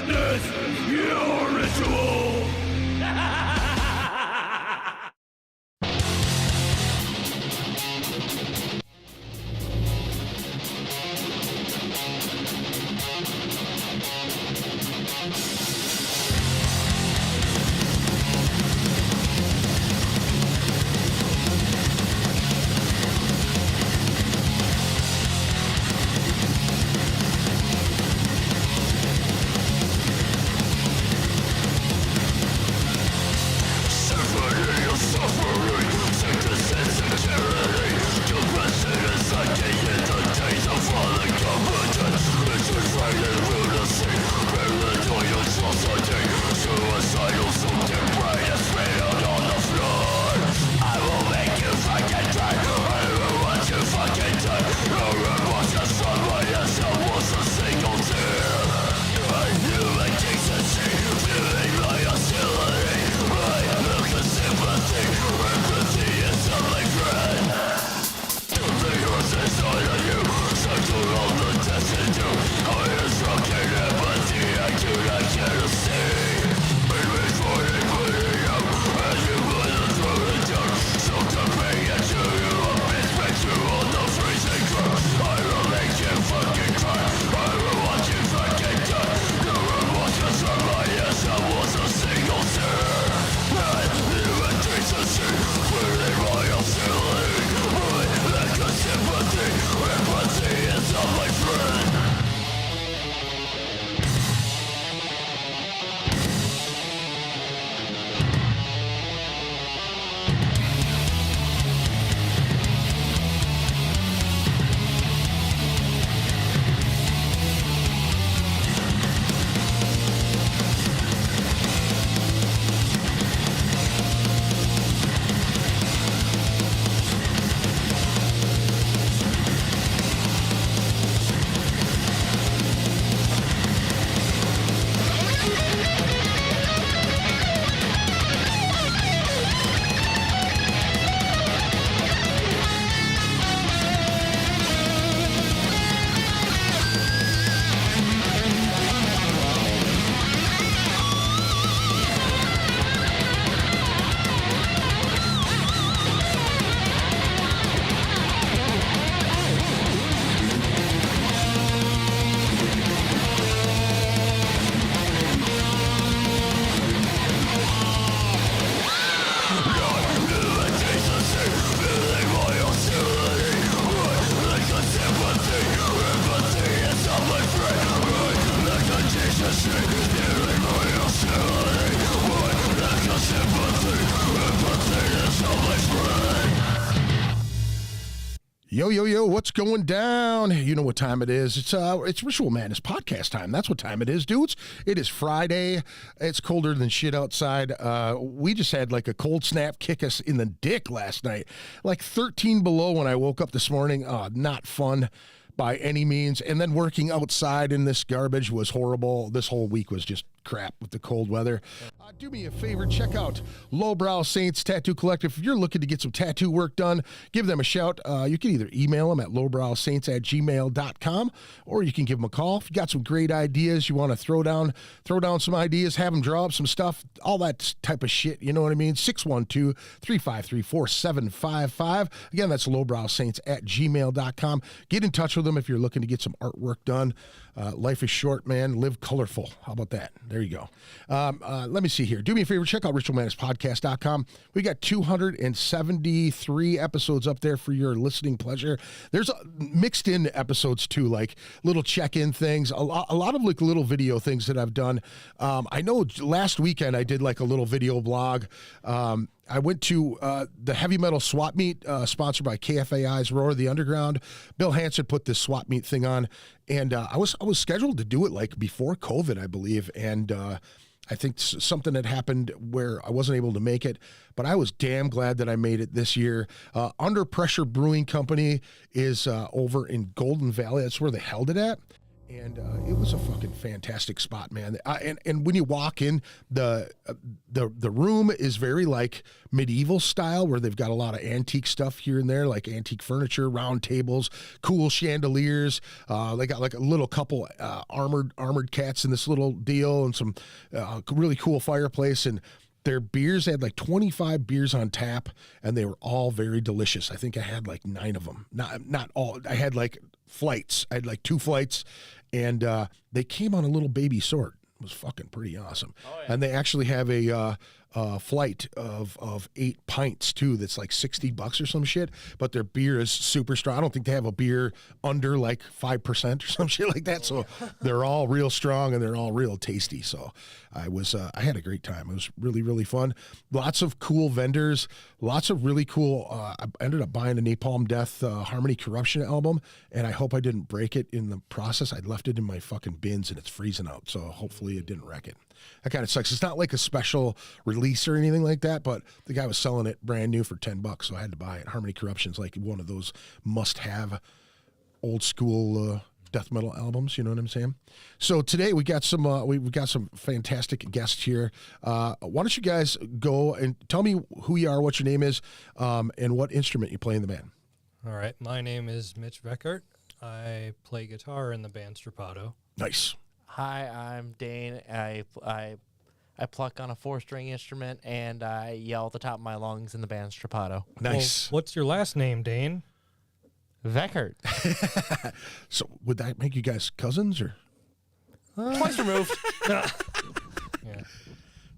madness, your ritual. Yo, what's going down? You know what time it is. It's Ritual Madness podcast time. That's what time it is, dudes. It is Friday. It's colder than shit outside. We just had like a cold snap kick us in the dick last night. Like 13 below when I woke up this morning. Not fun by any means. And then working outside in this garbage was horrible. This whole week was just crap with the cold weather. Do me a favor, check out Lowbrow Saints Tattoo Collective. If you're looking to get some tattoo work done, give them a shout. You can either email them at lowbrowsaints@gmail.com, or you can give them a call. If you got some great ideas, you want to throw down some ideas, have them draw up some stuff, all that type of shit, you know what I mean? 612-353-4755. Again, that's lowbrowsaints@gmail.com. Get in touch with them if you're looking to get some artwork done. Life is short, man. Live colorful. How about that? There you go. Let me see here. Do me a favor. Check out ritualmadnesspodcast.com. We got 273 episodes up there for your listening pleasure. There's mixed in episodes too, like little check-in things, a lot of like little video things that I've done. I know last weekend I did like a little video blog. I went to the heavy metal swap meet sponsored by KFAI's Roar of the Underground. Bill Hansen put this swap meet thing on, and I was scheduled to do it like before COVID, I believe, and I think something had happened where I wasn't able to make it, but I was damn glad that I made it this year. Under Pressure Brewing Company is over in Golden Valley. That's where they held it at. And it was a fucking fantastic spot, man. And when you walk in, the room is very like medieval style, where they've got a lot of antique stuff here and there, like antique furniture, round tables, cool chandeliers. They got like a little couple armored cats in this little deal, and some really cool fireplace. And their beers, they had like 25 beers on tap, and they were all very delicious. I think I had like 9 of them. Not all. I had like flights. I had like 2 flights, and they came on a little baby sword. It was fucking pretty awesome. Oh, yeah. And they actually have a flight of 8 pints too. That's like $60 or some shit. But their beer is super strong. I don't think they have a beer under like 5% or some shit like that. So they're all real strong, and they're all real tasty. So I had a great time. It was really, really fun. Lots of cool vendors. Lots of really cool. I ended up buying a Napalm Death Harmony Corruption album, and I hope I didn't break it in the process. I left it in my fucking bins, and it's freezing out. So hopefully it didn't wreck it. That kind of sucks. It's not like a special release or anything like that, but the guy was selling it brand new for $10, so I had to buy it. Harmony Corruption's like one of those must-have old school death metal albums. You know what I'm saying? So today we got some we've got some fantastic guests here. Why don't you guys go and tell me who you are, what your name is, and what instrument you play in the band? All right, my name is Mitch Veckert. I play guitar in the band Strappado. Nice. Hi, I'm Dane. I pluck on a 4-string instrument, and I yell at the top of my lungs in the band Strappado. Nice. Well, what's your last name, Dane? Veckert. So would that make you guys cousins, or? Twice removed. Yeah.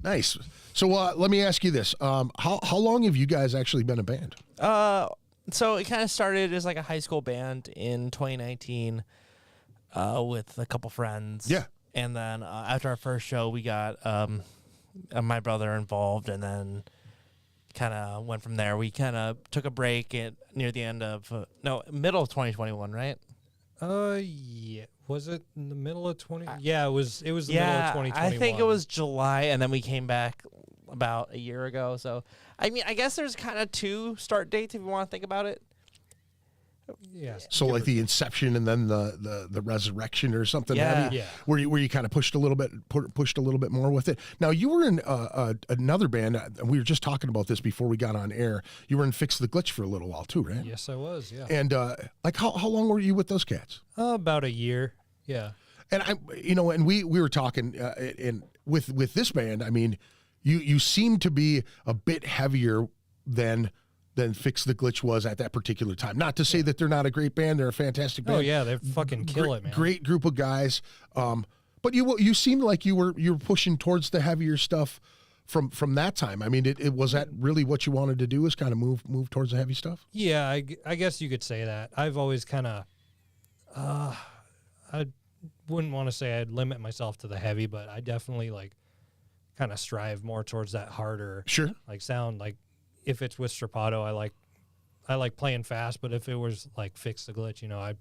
Nice. So let me ask you this: how long have you guys actually been a band? So it kind of started as like a high school band in 2019 with a couple friends. Yeah. And then after our first show, we got my brother involved, and then kind of went from there. We kind of took a break near the end of middle of 2021, right? Yeah. Was it in the middle of 20? Yeah, it was the middle of 2021. I think it was July, and then we came back about a year ago. So, I mean, I guess there's kind of 2 start dates if you want to think about it. Yes. So like the inception and then the resurrection or something. Yeah. Heavy, where you kind of pushed a little bit more with it. Now you were in another band. We were just talking about this before we got on air. You were in Fix the Glitch for a little while too, right? Yes, I was. Yeah. And like how long were you with those cats? About a year. Yeah. And and we were talking and with this band. I mean, you seem to be a bit heavier than Fix the Glitch was at that particular time. Not to say that they're not a great band; they're a fantastic band. Oh yeah, they fucking kill it, man. Great group of guys. But you seemed like you were pushing towards the heavier stuff from that time. I mean, it was that really what you wanted to do, is kind of move towards the heavy stuff? Yeah, I guess you could say that. I've always kind of, I wouldn't want to say I'd limit myself to the heavy, but I definitely like kind of strive more towards that harder, like sound. Like if it's with Strappado, I like playing fast, but if it was like Fix the Glitch, I'd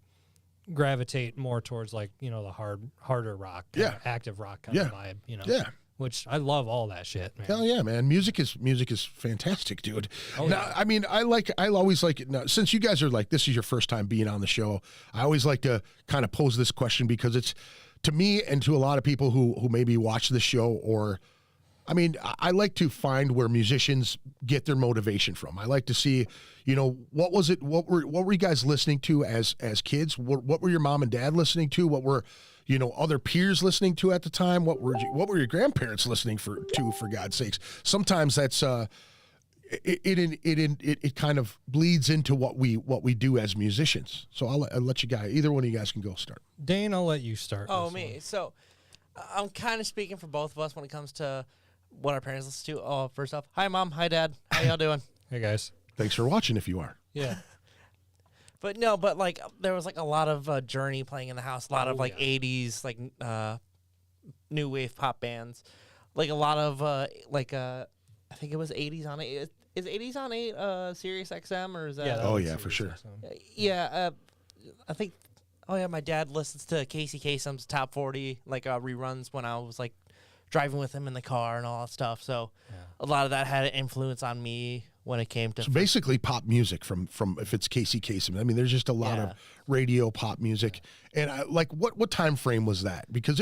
gravitate more towards like, the harder rock, active rock kind of vibe, Yeah. Which I love all that shit, man. Hell yeah, man. Music is fantastic, dude. Oh, now, yeah. I mean, I always like it. Now, since you guys are like, this is your first time being on the show, I always like to kind of pose this question because it's, to me and to a lot of people who maybe watch the show, or, I mean, I like to find where musicians get their motivation from. I like to see, what was it? What were you guys listening to as kids? What were your mom and dad listening to? What were, other peers listening to at the time? What were your grandparents listening to, for God's sakes? Sometimes that's it kind of bleeds into what we do as musicians. So I'll let you guys, either one of you guys can go start. Dane, I'll let you start. Oh, me. So I'm kind of speaking for both of us when it comes to what our parents listen to. Oh, first off, hi mom, hi dad, how y'all doing? Hey guys. Thanks for watching if you are. Yeah. But like there was like a lot of Journey playing in the house, a lot of like 80s like new wave pop bands, like a lot of I think it was 80s on 8. Is 80s on 8 Sirius XM, or is that? Yeah, oh yeah, for sure. Yeah, I think. Oh yeah, my dad listens to Casey Kasem's Top 40 like reruns when I was like driving with him in the car and all that stuff. So a lot of that had an influence on me when it came to basically pop music from if it's Casey Kasem. I mean, there's just a lot of radio pop music. And what time frame was that? Because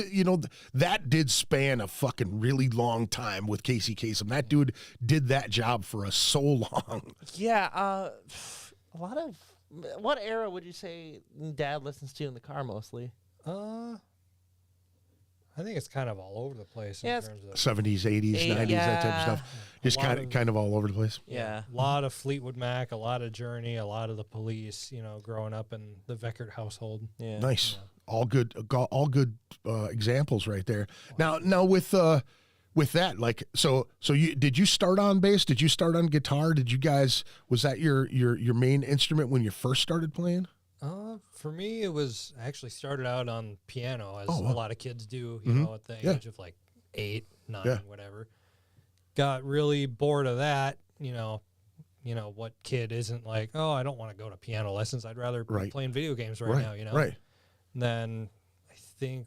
that did span a fucking really long time with Casey Kasem. That dude did that job for us so long. Yeah, a lot of what era would you say Dad listens to in the car mostly? I think it's kind of all over the place in terms of 70s, 80s, 90s, that type of stuff. Just kind of all over the place. Yeah. A lot of Fleetwood Mac, a lot of Journey, a lot of the Police, growing up in the Veckert household. Yeah. Nice. Yeah. All good examples right there. Now with that, like, so did you start on bass? Did you start on guitar? Was that your main instrument when you first started playing? For me, it was actually started out on piano, as a lot of kids do, at the age of like 8, 9, whatever. Got really bored of that, what kid isn't like, oh, I don't want to go to piano lessons. I'd rather be playing video games right now, Right. And then I think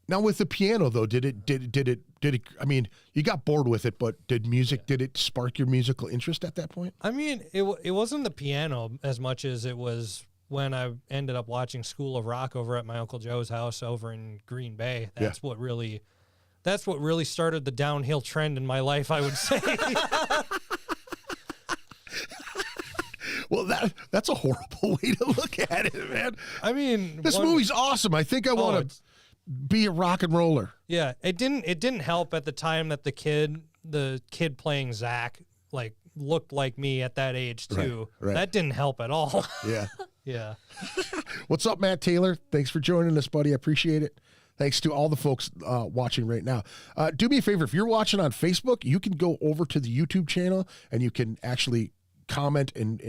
Now with the piano though, did it, I mean, you got bored with it, but did it spark your musical interest at that point? I mean, it wasn't the piano as much as it was when I ended up watching School of Rock over at my Uncle Joe's house over in Green Bay. That's what really started the downhill trend in my life, I would say. Well, that's a horrible way to look at it, man. I mean, this movie's awesome. I think I want to be a rock and roller. Yeah, it didn't help at the time that the kid playing Zach looked like me at that age too. Right. That didn't help at all. Yeah. Yeah. What's up, Matt Taylor? Thanks for joining us, buddy. I appreciate it. Thanks to all the folks watching right now. Do me a favor. If you're watching on Facebook, you can go over to the YouTube channel and you can actually comment and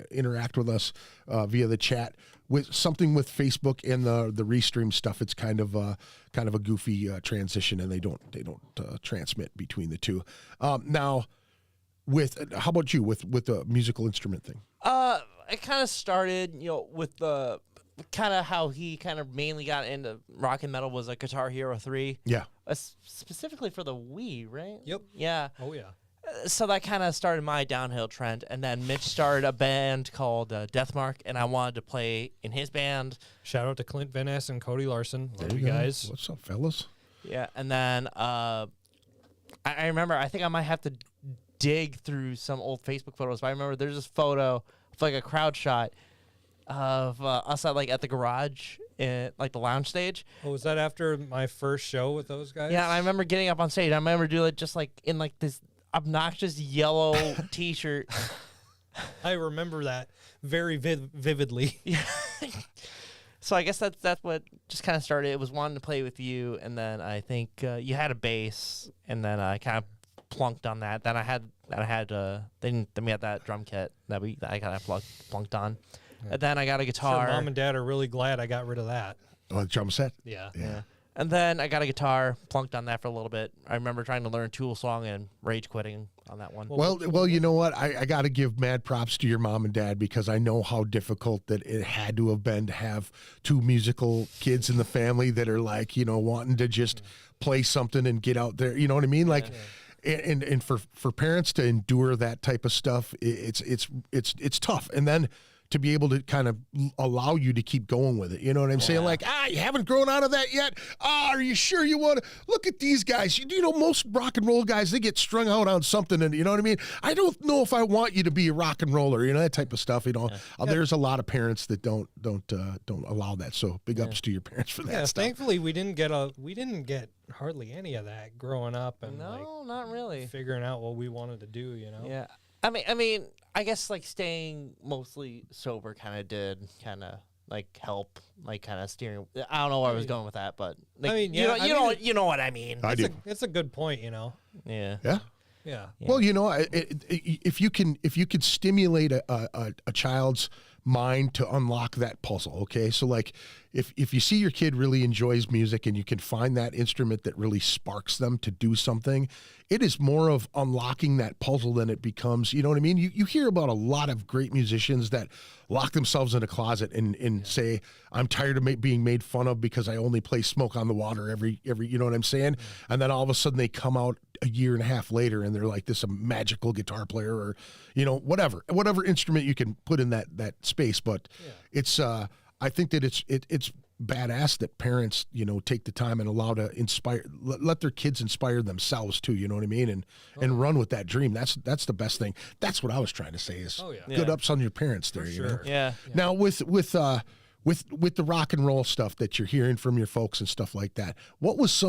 interact with us via the chat with something with Facebook and the restream stuff. It's kind of a goofy transition, and they don't transmit between the two. Now, how about you with the musical instrument thing? It kind of started, with the kind of how he kind of mainly got into rock and metal was like Guitar Hero 3. Yeah. Specifically for the Wii, right? Yep. Yeah. Oh, yeah. So that kind of started my downhill trend. And then Mitch started a band called Deathmark, and I wanted to play in his band. Shout out to Clint Van Ness and Cody Larson. There Love you guys. What's up, fellas? Yeah. And then I remember, I think I might have to dig through some old Facebook photos, but I remember there's this photo of like a crowd shot of us at the garage in the lounge stage. Oh, was that after my first show with those guys? Yeah, I remember getting up on stage. I remember doing it just in this obnoxious yellow T-shirt. I remember that very vividly. Yeah. So I guess that's what just kind of started. It was wanting to play with you, and then I think you had a bass, and then I kind of plunked on that. Then then we had that drum kit that I kind of plunked on. Yeah. And then I got a guitar. Sure, Mom and Dad are really glad I got rid of that. Oh, the drum set? Yeah. And then I got a guitar, plunked on that for a little bit. I remember trying to learn Tool Song and rage quitting on that one. Well, you know what? I got to give mad props to your mom and dad, because I know how difficult that it had to have been to have two musical kids in the family that are wanting to just play something and get out there. You know what I mean? And for parents to endure that type of stuff, it's tough. And then to be able to kind of allow you to keep going with it. You know what I'm saying? You haven't grown out of that yet? Are you sure you want to? Look at these guys. Most rock and roll guys, they get strung out on something, and you know what I mean? I don't know if I want you to be a rock and roller, that type of stuff. There's a lot of parents that don't allow that. So big ups to your parents for that. Yeah, stuff. Thankfully we didn't get hardly any of that growing up, and no, not really figuring out what we wanted to do. Yeah. I mean, I guess staying mostly sober kind of did help, kind of steering. I don't know where I was going with that, but you know what I mean. I do. It's a good point, Yeah. Yeah. Yeah. Well, if you can stimulate a child's mind to unlock that puzzle. Okay. So like if you see your kid really enjoys music and you can find that instrument that really sparks them to do something, it is more of unlocking that puzzle than it becomes, you know what I mean? You hear about a lot of great musicians that lock themselves in a closet and say, I'm tired of being made fun of because I only play Smoke on the Water every, you know what I'm saying? And then all of a sudden they come out a year and a half later and they're like this a magical guitar player or, you know, whatever instrument you can put in that space. But it's, I think that it's badass that parents, you know, take the time and allow to inspire, let their kids inspire themselves too. You know what I mean? And run with that dream. That's the best thing. That's what I was trying to say is good ups on your parents there. You know? Yeah. Now with the rock and roll stuff that you're hearing from your folks and stuff like that, what was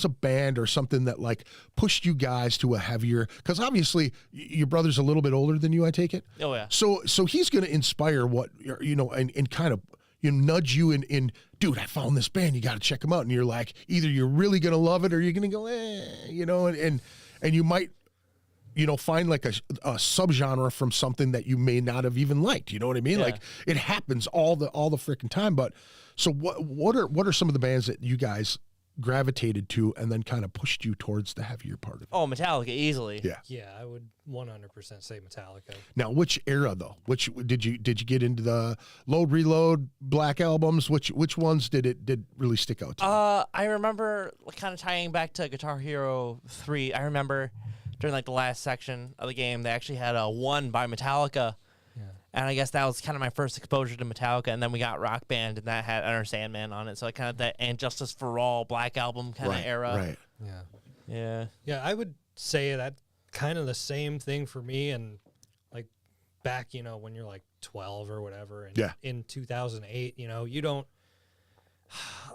a band or something that like pushed you guys to a heavier, because obviously your brother's a little bit older than you, I take it. Oh yeah. So he's going to inspire what, you know, and kind of, you know, nudge you in, dude, I found this band, you got to check them out. And you're like, either you're really going to love it or you're going to go, you know, and you might, you know, find like a subgenre from something that you may not have even liked. You know what I mean? Yeah. Like it happens all the freaking time. But so what are some of the bands that you guys gravitated to and then kind of pushed you towards the heavier part of it? Oh, Metallica, easily. Yeah. Yeah, I would 100% say Metallica. Now, which era though? Which did you get into the Load Reload Black albums? Which ones did really stick out to you? I remember kind of tying back to Guitar Hero 3. I remember during like the last section of the game, they actually had a One by Metallica. Yeah. And I guess that was kind of my first exposure to Metallica. And then we got Rock Band, and that had Enter Sandman on it. So kind of that And Justice for All Black Album kind of era. Right. Yeah. Yeah. Yeah, I would say that kind of the same thing for me. And like back, you know, when you're like 12 or whatever, and in 2008, you know,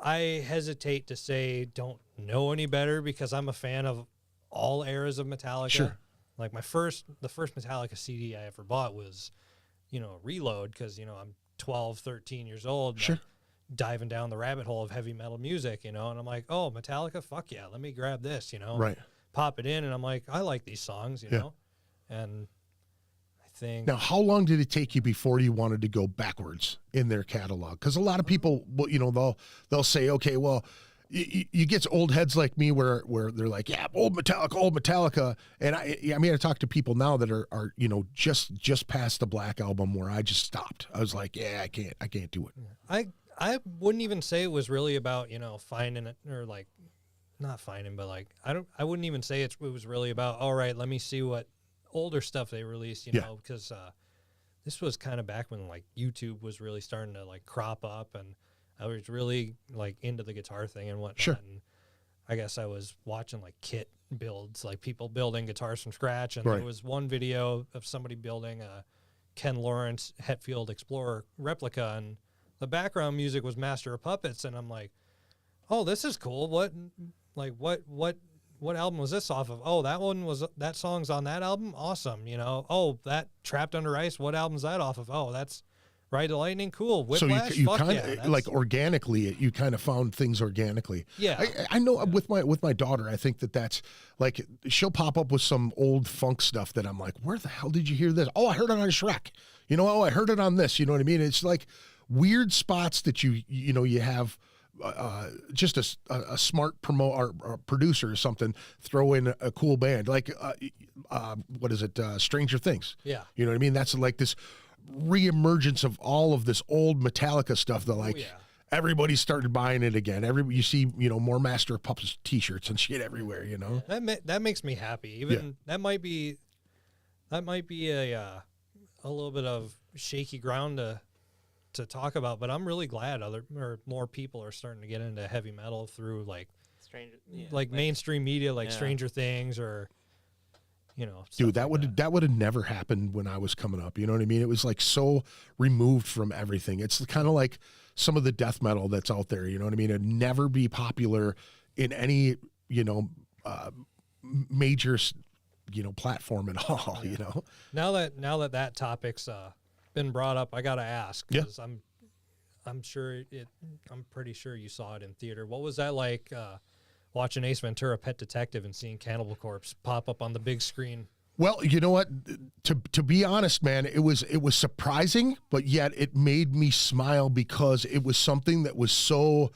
I hesitate to say don't know any better because I'm a fan of all eras of Metallica. Sure. Like the first Metallica CD I ever bought was, you know, Reload, because, you know, I'm 12, 13 years old. Sure. Like, diving down the rabbit hole of heavy metal music, you know, and I'm like, oh, Metallica, fuck yeah, let me grab this, you know. Right. Pop it in, and I'm like, I like these songs, you know. And I think Now, how long did it take you before you wanted to go backwards in their catalog? Because a lot of people, you know, they'll say, okay, well, you get old heads like me where they're like, yeah, old Metallica. And I mean, I talk to people now that are you know, just past the Black Album where I just stopped. I was like, yeah, I can't do it. I wouldn't even say it was really about, you know, finding it, or like not finding, but like I wouldn't even say it was really about, all right, let me see what older stuff they released, you know, because this was kind of back when like YouTube was really starting to like crop up, and I was really like into the guitar thing and whatnot. Sure. And I guess I was watching like kit builds, like people building guitars from scratch. And Right. there was one video of somebody building a Ken Lawrence Hetfield Explorer replica, and the background music was Master of Puppets. And I'm like, oh, this is cool. What album was this off of? Oh, that song's on that album. Awesome. You know, oh, that Trapped Under Ice. What album's that off of? Oh, that's Ride the Lightning. Cool. Whiplash. So you Fuck kind yeah, of like organically, you kind of found things organically. Yeah. I know with my daughter, I think that's like, she'll pop up with some old funk stuff that I'm like, where the hell did you hear this? Oh, I heard it on Shrek. You know, oh, I heard it on this. You know what I mean? It's like weird spots that you know, you have just a smart or producer or something throw in a cool band like what is it, Stranger Things. Yeah. You know what I mean? That's like this reemergence of all of this old Metallica stuff that like everybody started buying it again. You see, you know, more Master of Puppets t-shirts and shit everywhere, you know. That makes me happy. Even that might be a little bit of shaky ground to talk about, but I'm really glad more people are starting to get into heavy metal through like mainstream media, like Stranger Things, or you know, dude, that would have never happened when I was coming up. You know what I mean? It was like so removed from everything. It's kind of like some of the death metal that's out there. You know what I mean? It'd never be popular in any, you know, major, you know, platform at all. You know. Now that topic's been brought up, I gotta ask, because I'm pretty sure you saw it in theater. What was that like? Watching Ace Ventura: Pet Detective and seeing Cannibal Corpse pop up on the big screen Well, you know what? To be honest, man, it was surprising, but yet it made me smile because it was something that was so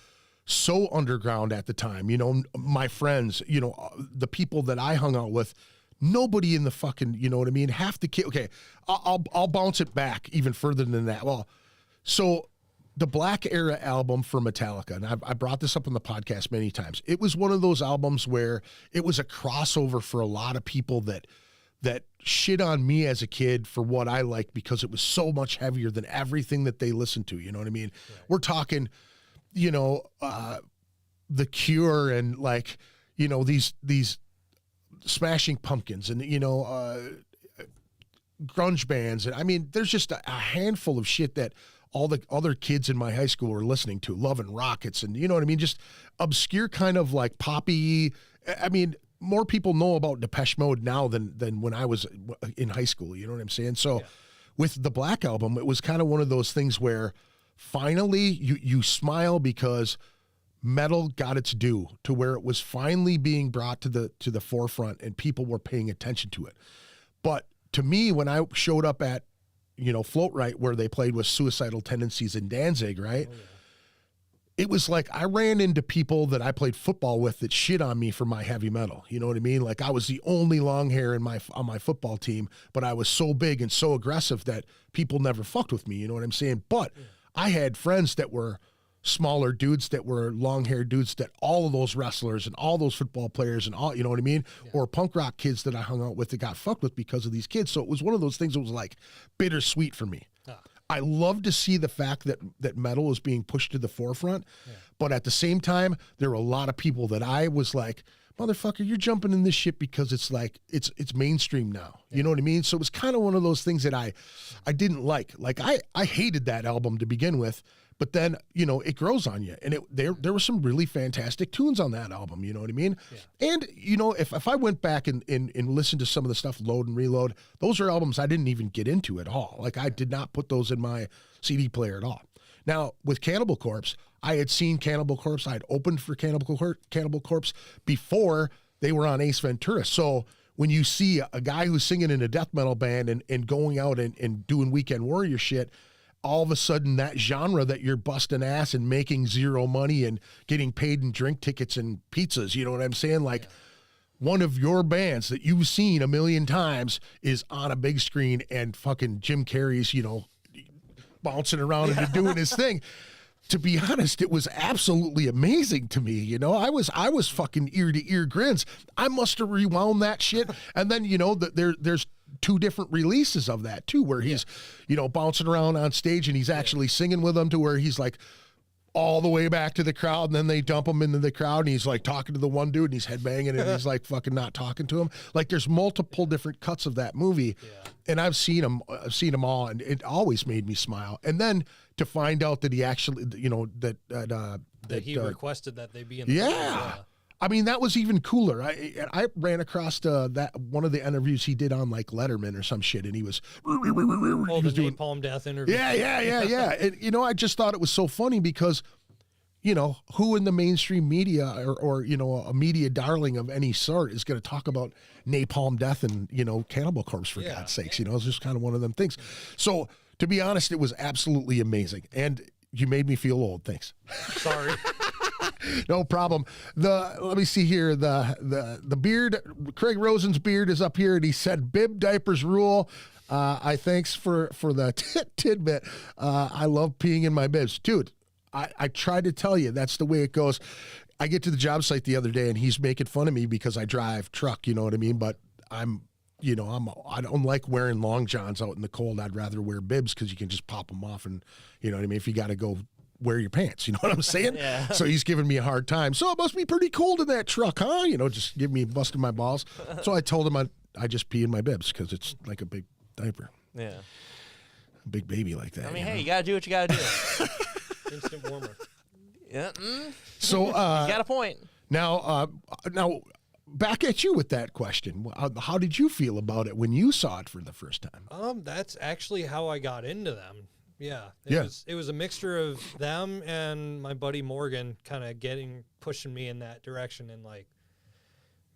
underground at the time. You know, my friends, you know, the people that I hung out with, nobody in the fucking, you know what I mean? Half the kid. Okay, I'll bounce it back even further than that. Well, so the Black Era album for Metallica, and I brought this up on the podcast many times. It was one of those albums where it was a crossover for a lot of people that shit on me as a kid for what I liked because it was so much heavier than everything that they listened to. You know what I mean? Right. We're talking, you know, The Cure and like, you know, these Smashing Pumpkins and, you know, grunge bands. And I mean, there's just a handful of shit that all the other kids in my high school were listening to, Love and Rockets. And you know what I mean? Just obscure kind of like poppy. I mean, more people know about Depeche Mode now than when I was in high school. You know what I'm saying? So with the Black Album, it was kind of one of those things where finally you smile because metal got its due, to where it was finally being brought to the forefront and people were paying attention to it. But to me, when I showed up at, you know, Float Right, where they played with Suicidal Tendencies in Danzig, right? Oh, yeah. It was like I ran into people that I played football with that shit on me for my heavy metal. You know what I mean? Like I was the only long hair on my football team, but I was so big and so aggressive that people never fucked with me. You know what I'm saying? But I had friends that were smaller dudes, that were long-haired dudes, that all of those wrestlers and all those football players and all, you know what I mean? Yeah. Or punk rock kids that I hung out with that got fucked with because of these kids. So it was one of those things that was like bittersweet for me. I love to see the fact that metal is being pushed to the forefront, but at the same time, there were a lot of people that I was like, motherfucker, you're jumping in this shit because it's like, it's mainstream now. Yeah. You know what I mean? So it was kind of one of those things that I didn't like. Like I hated that album to begin with, but then, you know, it grows on you. And there were some really fantastic tunes on that album, you know what I mean? Yeah. And, you know, if I went back and listened to some of the stuff, Load and Reload, those are albums I didn't even get into at all. Like I did not put those in my CD player at all. Now, with Cannibal Corpse, I had seen Cannibal Corpse. I had opened for Cannibal Corpse before they were on Ace Ventura. So when you see a guy who's singing in a death metal band and going out and doing Weekend Warrior shit, all of a sudden that genre that you're busting ass and making zero money and getting paid in drink tickets and pizzas, you know what I'm saying? Like one of your bands that you've seen a million times is on a big screen and fucking Jim Carrey's, you know, bouncing around and doing his thing. To be honest, it was absolutely amazing to me. You know, I was fucking ear to ear grins. I must have rewound that shit. And then, you know, there's two different releases of that too, where he's, you know, bouncing around on stage and he's actually singing with them, to where he's like all the way back to the crowd, and then they dump him into the crowd and he's like talking to the one dude and he's headbanging and he's like fucking not talking to him. Like there's multiple different cuts of that movie, and I've seen them all, and it always made me smile. And then to find out that he actually, you know, that he requested that they be in the movie. I mean, that was even cooler. I ran across that one of the interviews he did on like Letterman or some shit, and he was the Napalm Death interview. Yeah. And you know, I just thought it was so funny because, you know, who in the mainstream media or you know, a media darling of any sort is going to talk about Napalm Death and, you know, Cannibal Corpse, for God's sakes? You know, it's just kind of one of them things. So to be honest, it was absolutely amazing, and you made me feel old. Thanks. Sorry. No problem. Let me see here. The beard, Craig Rosen's beard is up here, and he said, "Bib diapers rule." I thanks for the tidbit. I love peeing in my bibs, dude. I tried to tell you that's the way it goes. I get to the job site the other day, and he's making fun of me because I drive truck. You know what I mean? But I don't like wearing long johns out in the cold. I'd rather wear bibs because you can just pop them off, and you know what I mean. If you got to go wear your pants, you know what I'm saying? Yeah. So he's giving me a hard time. So it must be pretty cold in that truck, huh? You know, just busting my balls. So I told him I just pee in my bibs because it's like a big diaper. Yeah. A big baby like that. I mean, hey, you gotta do what you gotta do. Instant warmer. Yeah. So you got a point. Now back at you with that question. How did you feel about it when you saw it for the first time? That's actually how I got into them. Yeah. It was a mixture of them and my buddy Morgan kind of pushing me in that direction, and like,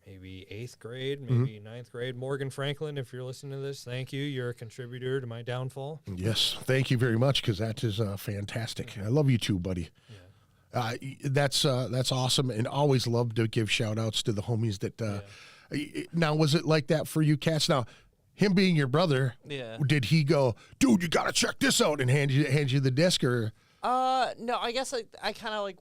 maybe 8th grade, maybe 9th grade. Morgan Franklin, if you're listening to this, thank you. You're a contributor to my downfall. Yes, thank you very much, because that is fantastic. I love you too, buddy. That's awesome, and always love to give shout outs to the homies that now, was it like that for you cats? Now, him being your brother, did he go, dude, you gotta check this out, and hand you the disc? Or no, I guess I kind of like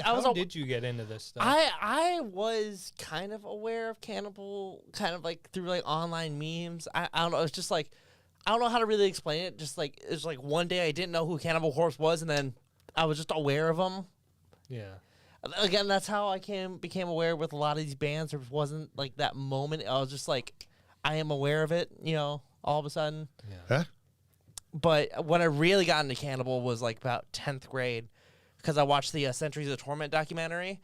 how did you get into this stuff? I was kind of aware of Cannibal, kind of like through like online memes. I don't know, it's just like, I don't know how to really explain it. Just like, it's like one day I didn't know who Cannibal Corpse was, and then I was just aware of them. Yeah. Again, that's how I became aware with a lot of these bands. There wasn't like that moment. I was just like, I am aware of it, all of a sudden. Yeah. huh? But when I really got into Cannibal was like about 10th grade, because I watched the Centuries of Torment documentary,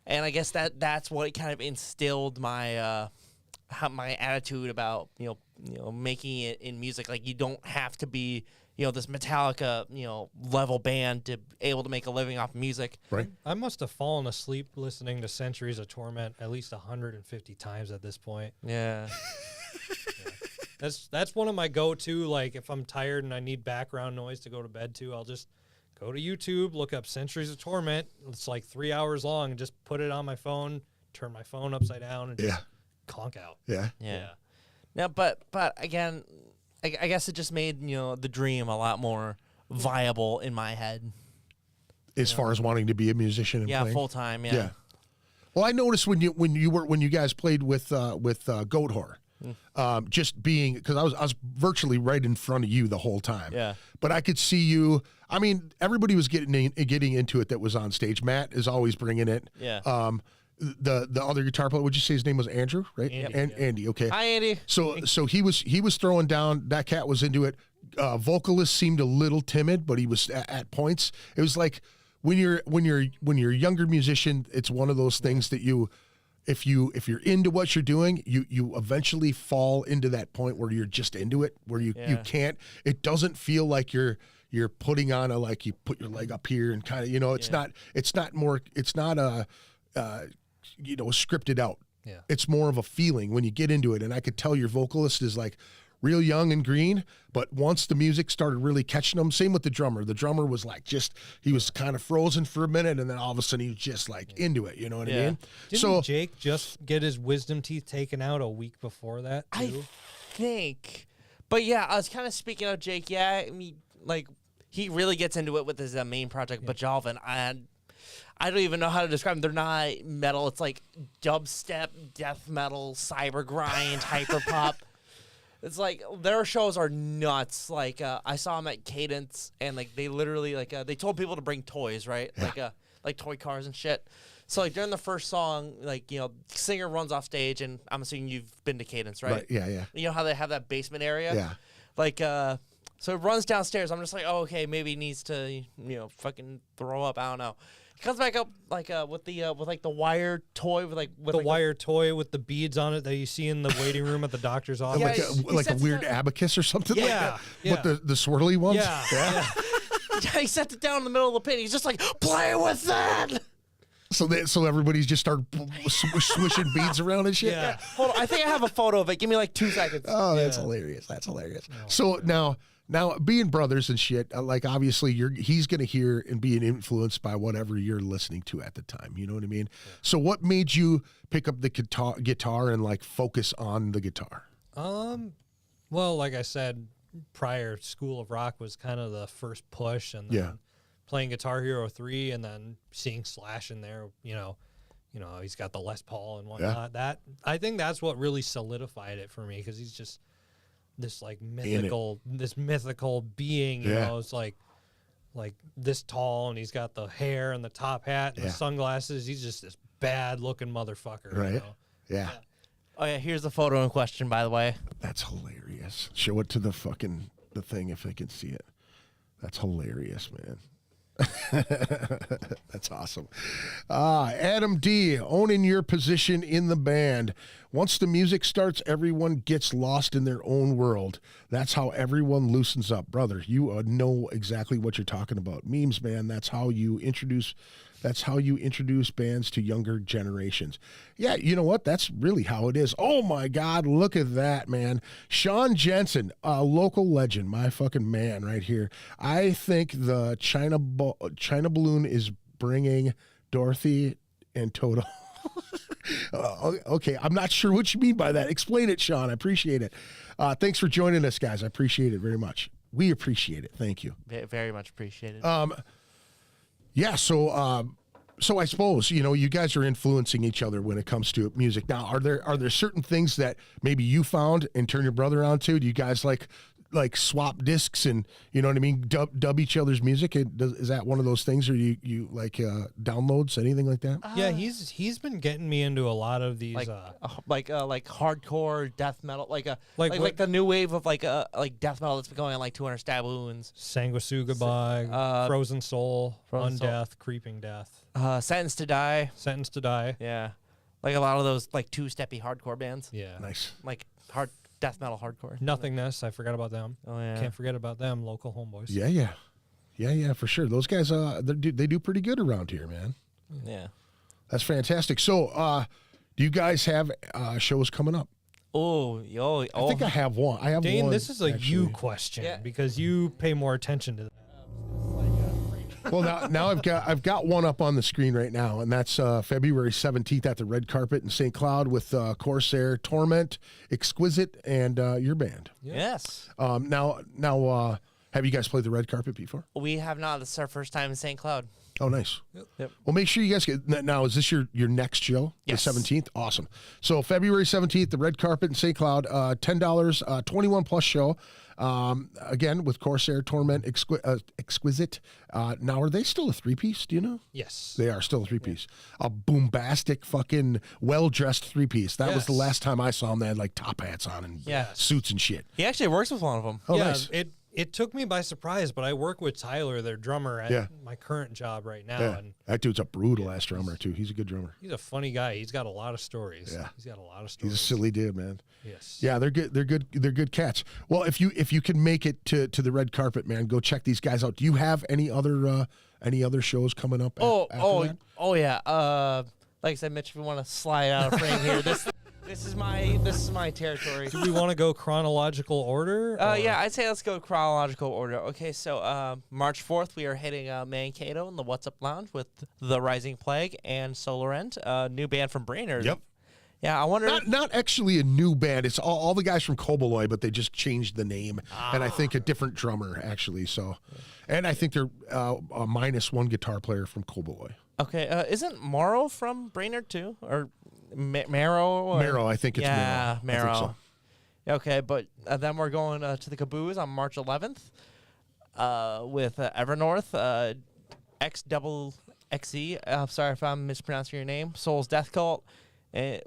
and I guess that's what kind of instilled my my attitude about making it in music. Like, you don't have to be this Metallica level band to able to make a living off music. Right. I must have fallen asleep listening to Centuries of Torment at least 150 times at this point. Yeah. That's one of my go-to, like, if I'm tired and I need background noise to go to bed to, I'll just go to YouTube, look up Centuries of Torment. It's like 3 hours long, and just put it on my phone, turn my phone upside down, and just conk out. Yeah. Now, but again, I guess it just made the dream a lot more viable in my head. As far as wanting to be a musician and playing? Full time. Yeah. Well, I noticed when you guys played with Goat Whore, just being, because I was virtually right in front of you the whole time. Yeah. But I could see you. I mean, everybody was getting into it that was on stage. Matt is always bringing it. Yeah. The other guitar player, would you say his name was Andrew, right? Andy. Okay. Hi, Andy. So he was throwing down. That cat was into it. Vocalist seemed a little timid, but he was at points. It was like when you're a younger musician, it's one of those things that if you're into what you're doing, you eventually fall into that point where you're just into it, where you can't. It doesn't feel like you're putting on a, like, you put your leg up here and kind of it's not scripted out. Yeah. It's more of a feeling when you get into it. And I could tell your vocalist is like real young and green, but once the music started really catching him, same with the drummer. The drummer was like, he was kind of frozen for a minute, and then all of a sudden he was just like into it. You know what I mean? Didn't Jake just get his wisdom teeth taken out a week before that, too? I think. But yeah, I was kind of speaking of Jake. Yeah, I mean, like, he really gets into it with his main project, Bajalvin. I don't even know how to describe them. They're not metal. It's like dubstep, death metal, cyber grind, hyperpop. It's like their shows are nuts. Like I saw them at Cadence, and like they literally they told people to bring toys, right? Yeah. Like toy cars and shit. So like during the first song, like singer runs off stage, and I'm assuming you've been to Cadence, right? Yeah. You know how they have that basement area? Yeah. Like so it runs downstairs. I'm just like, oh, okay, maybe he needs to fucking throw up. I don't know. He comes back up like with the wire toy with the wire toy with the beads on it that you see in the waiting room at the doctor's office. Like a weird abacus or something like that. Yeah. With the swirly ones. Yeah. He sets it down in the middle of the pit. He's just like, play with that. So everybody's just started swishing beads around and shit. Yeah. Hold on, I think I have a photo of it. Give me like 2 seconds. Oh, that's hilarious. That's hilarious. So now being brothers and shit, like obviously he's going to hear and be influenced by whatever you're listening to at the time. You know what I mean? Yeah. So what made you pick up the guitar and like focus on the guitar? Well, like I said, prior, School of Rock was kind of the first push, and then playing Guitar Hero 3 and then seeing Slash in there, he's got the Les Paul and whatnot. That, I think that's what really solidified it for me, because he's just this like mythical being, you know. It's like this tall, and he's got the hair and the top hat and the sunglasses. He's just this bad looking motherfucker, right? Yeah. Oh yeah, here's the photo in question, by the way. That's hilarious. Show it to the thing if they can see it. That's hilarious, man. That's awesome. Adam D, owning your position in the band. Once the music starts, everyone gets lost in their own world. That's how everyone loosens up. Brother, you know exactly what you're talking about. Memes, man, that's how you introduce That's how you introduce bands to younger generations. Yeah, you know what? That's really how it is. Oh my God, look at that, man. Sean Jensen, a local legend, my fucking man right here. I think the China Balloon is bringing Dorothy and Toto. Okay, I'm not sure what you mean by that. Explain it, Sean. I appreciate it. Thanks for joining us, guys. I appreciate it very much. We appreciate it. Thank you. Very much appreciated. Yeah, so I suppose, you guys are influencing each other when it comes to music. Now, are there certain things that maybe you found and turn your brother on to? Do you guys like swap discs and, you know what I mean, dub each other's music? Is that one of those things, or you like downloads, anything like that? Yeah, he's been getting me into a lot of these like hardcore death metal, like the new wave of like death metal that's been going on, like 200 Stabloons, Sanguisuga Bog, Frozen Soul, Undeath, Creeping Death, Sentenced to Die. Yeah, like a lot of those like two-steppy hardcore bands. Yeah, nice. Like death metal hardcore. Nothingness, I forgot about them. Oh yeah, can't forget about them. Local homeboys. Yeah, for sure. Those guys, they do pretty good around here, man. Yeah, that's fantastic. So, do you guys have shows coming up? I think I have one. Dane, one. this is a you question because you pay more attention to that. Well, now I've got one up on the screen right now, and that's February 17th at the Red Carpet in St. Cloud with Corsair, Torment, Exquisite, and your band. Yes. Now, have you guys played the Red Carpet before? We have not. This is our first time in St. Cloud. Oh, nice. Yep. Well, make sure you guys get. Now, is this your next show? Yes. The 17th? Awesome. So February 17th, the Red Carpet in St. Cloud, $10, 21 plus show. Again, with Corsair, Torment, Exquisite. Now, are they still a three-piece? Do you know? Yes. They are still a three-piece. A bombastic, fucking, well-dressed three-piece. That was the last time I saw them. They had, like, top hats on and suits and shit. He actually works with one of them. Oh, yeah, nice. It took me by surprise, but I work with Tyler, their drummer, at my current job right now. Yeah. And that dude's a brutal ass drummer, too. He's a good drummer. he's a funny guy. He's got a lot of stories. Yeah. He's got a lot of stories. He's a silly dude, man. Yes. Yeah, they're good. They're good cats. Well, if you can make it to the Red Carpet, man, go check these guys out. Do you have any other shows coming up? After that? Like I said, Mitch, if you want to slide out of frame here, this is my territory. Do we want to go chronological order? Yeah, I'd say let's go chronological order. Okay, so March 4th, we are hitting Mankato in the What's Up Lounge with The Rising Plague and Solar End, a new band from Brainerd. Yep. Yeah, I wonder. Not actually a new band. It's all the guys from Cobaloy, but they just changed the name, and I think a different drummer actually. So, and I think they're a minus one guitar player from Cobaloy. Okay, isn't Morrow from Brainerd too, or Marrow? Marrow, I think it's Marrow. Yeah, Marrow. I think so. Okay, but then we're going to the Caboose on March 11th with Evernorth, XXE. Sorry if I'm mispronouncing your name. Souls Death Cult,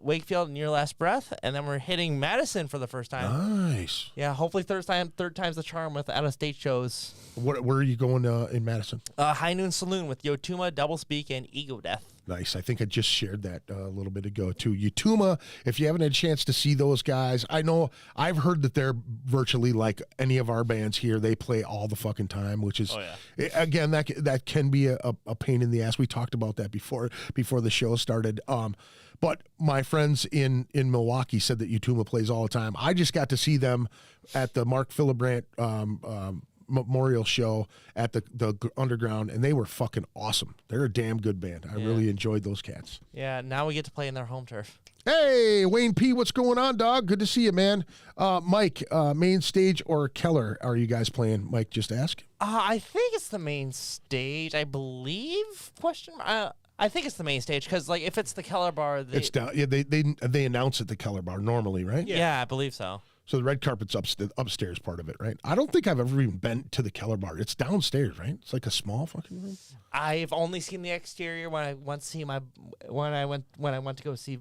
Wakefield, and Your Last Breath, and then we're hitting Madison for the first time. Nice. Yeah, hopefully third time's the charm with out-of-state shows. Where are you going in Madison? High Noon Saloon with Yotuma, Doublespeak, and Ego Death. Nice. I think I just shared that a little bit ago too. Yotuma, if you haven't had a chance to see those guys, I know I've heard that they're virtually like any of our bands here. They play all the fucking time, which is again that can be a pain in the ass. We talked about that before the show started. But my friends in Milwaukee said that Yotuma plays all the time. I just got to see them at the Mark Philibrandt Memorial show at the Underground, and they were fucking awesome. They're a damn good band. I really enjoyed those cats. Yeah, now we get to play in their home turf. Hey, Wayne P., what's going on, dog? Good to see you, man. Mike, main stage or Keller are you guys playing? Mike just asked. I think it's the main stage, I believe. I think it's the main stage because, like, if it's the Keller Bar, it's down. Yeah, they announce at the Keller Bar normally, right? Yeah, I believe so. So the red carpet's upstairs part of it, right? I don't think I've ever even been to the Keller Bar. It's downstairs, right? It's like a small fucking room. I've only seen the exterior when I went to go see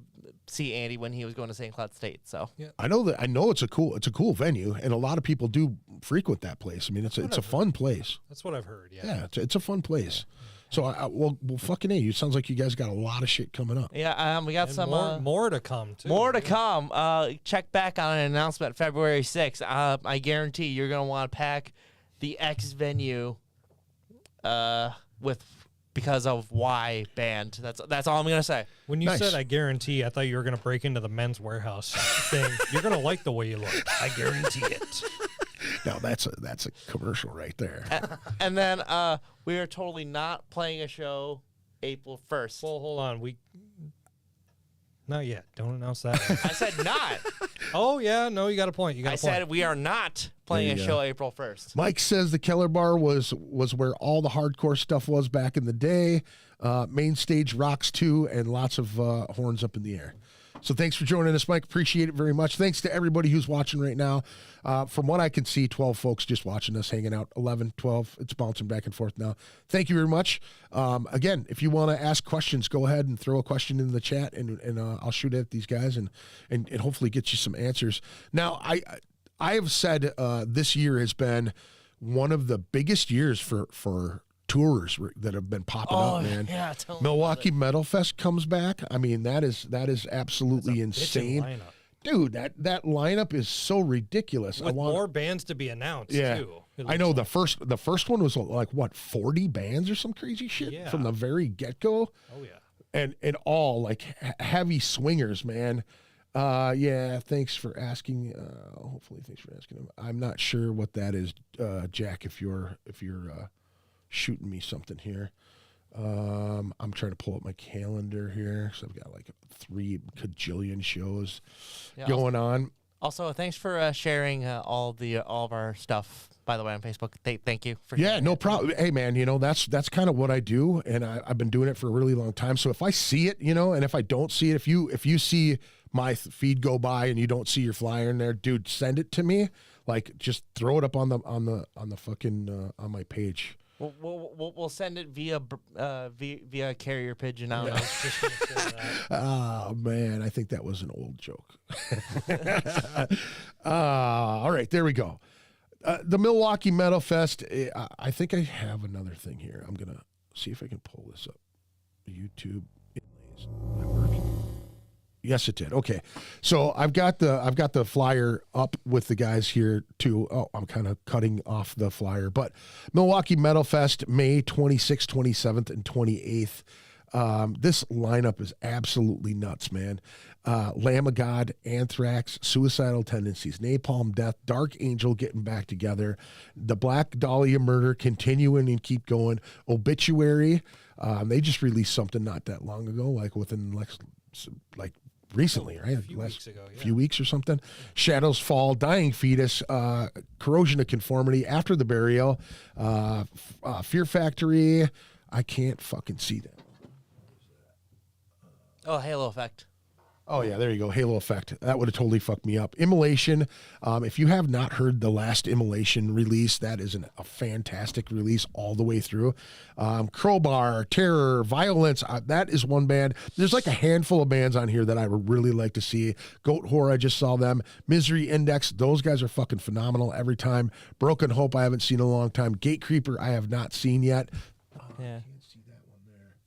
Andy when he was going to St. Cloud State. So I know it's a cool venue, and a lot of people do frequent that place. I mean, it's a fun place. That's what I've heard. Yeah, it's a fun place. So well, fucking A. You sounds like you guys got a lot of shit coming up. Yeah, we got some more to come too. More to come. Check back on an announcement February 6th. I guarantee you're gonna want to pack the X venue with because of why band. That's all I'm gonna say. When you said I guarantee, I thought you were gonna break into the Men's Warehouse saying you're gonna like the way you look. I guarantee it. No, that's a commercial right there. And then we are totally not playing a show April 1st. Well, hold on. Not yet. Don't announce that. I said not. Oh yeah, no, you got a point. I said we are not playing a show April 1st. Mike says the Keller Bar was where all the hardcore stuff was back in the day. Main stage rocks too, and lots of horns up in the air. So thanks for joining us, Mike. Appreciate it very much. Thanks to everybody who's watching right now. From what I can see, 12 folks just watching us, hanging out. 11, 12. It's bouncing back and forth now. Thank you very much. Again, if you want to ask questions, go ahead and throw a question in the chat, and I'll shoot at these guys and hopefully get you some answers. Now, I have said this year has been one of the biggest years for tours that have been popping up, man. Yeah, Milwaukee Metal Fest comes back. I mean, that is absolutely insane. Dude, that lineup is so ridiculous. With more bands to be announced, too. I know the first one was like, what, 40 bands or some crazy shit from the very get-go? Oh, yeah. And all, like, heavy swingers, man. Yeah, thanks for asking. Hopefully, thanks for asking. I'm not sure what that is, Jack, if you're shooting me something here. I'm trying to pull up my calendar here. So I've got like 3 kajillion shows going on. Also, thanks for sharing all of our stuff, by the way, on Facebook. Thank you for sharing. Yeah, no problem. Hey, man, that's kind of what I do, and I've been doing it for a really long time. So if I see it, and if I don't see it, if you see my feed go by and you don't see your flyer in there, dude, send it to me. Like, just throw it up on the fucking on my page. We'll send it via carrier pigeon. I don't know. Oh man, I think that was an old joke. All right, there we go. The Milwaukee Metal Fest. I think I have another thing here. I'm gonna see if I can pull this up. YouTube inlays. Did that work? Yes, it did. Okay, so I've got the flyer up with the guys here too. Oh, I'm kind of cutting off the flyer, but Milwaukee Metal Fest, May 26th, 27th, and 28th. This lineup is absolutely nuts, man. Lamb of God, Anthrax, Suicidal Tendencies, Napalm Death, Dark Angel getting back together, the Black Dahlia Murder continuing and keep going, Obituary. They just released something not that long ago, like within like recently, right? A few weeks ago, yeah. A few weeks or something. Shadows Fall, Dying Fetus, Corrosion of Conformity, After the Burial, Fear Factory. I can't fucking see that. Oh, Halo Effect. Oh, yeah, there you go. Halo Effect. That would have totally fucked me up. Immolation. If you have not heard the last Immolation release, that is a fantastic release all the way through. Crowbar, Terror, Violence. That is one band. There's like a handful of bands on here that I would really like to see. Goat Whore, I just saw them. Misery Index. Those guys are fucking phenomenal every time. Broken Hope, I haven't seen in a long time. Gate Creeper, I have not seen yet. Yeah.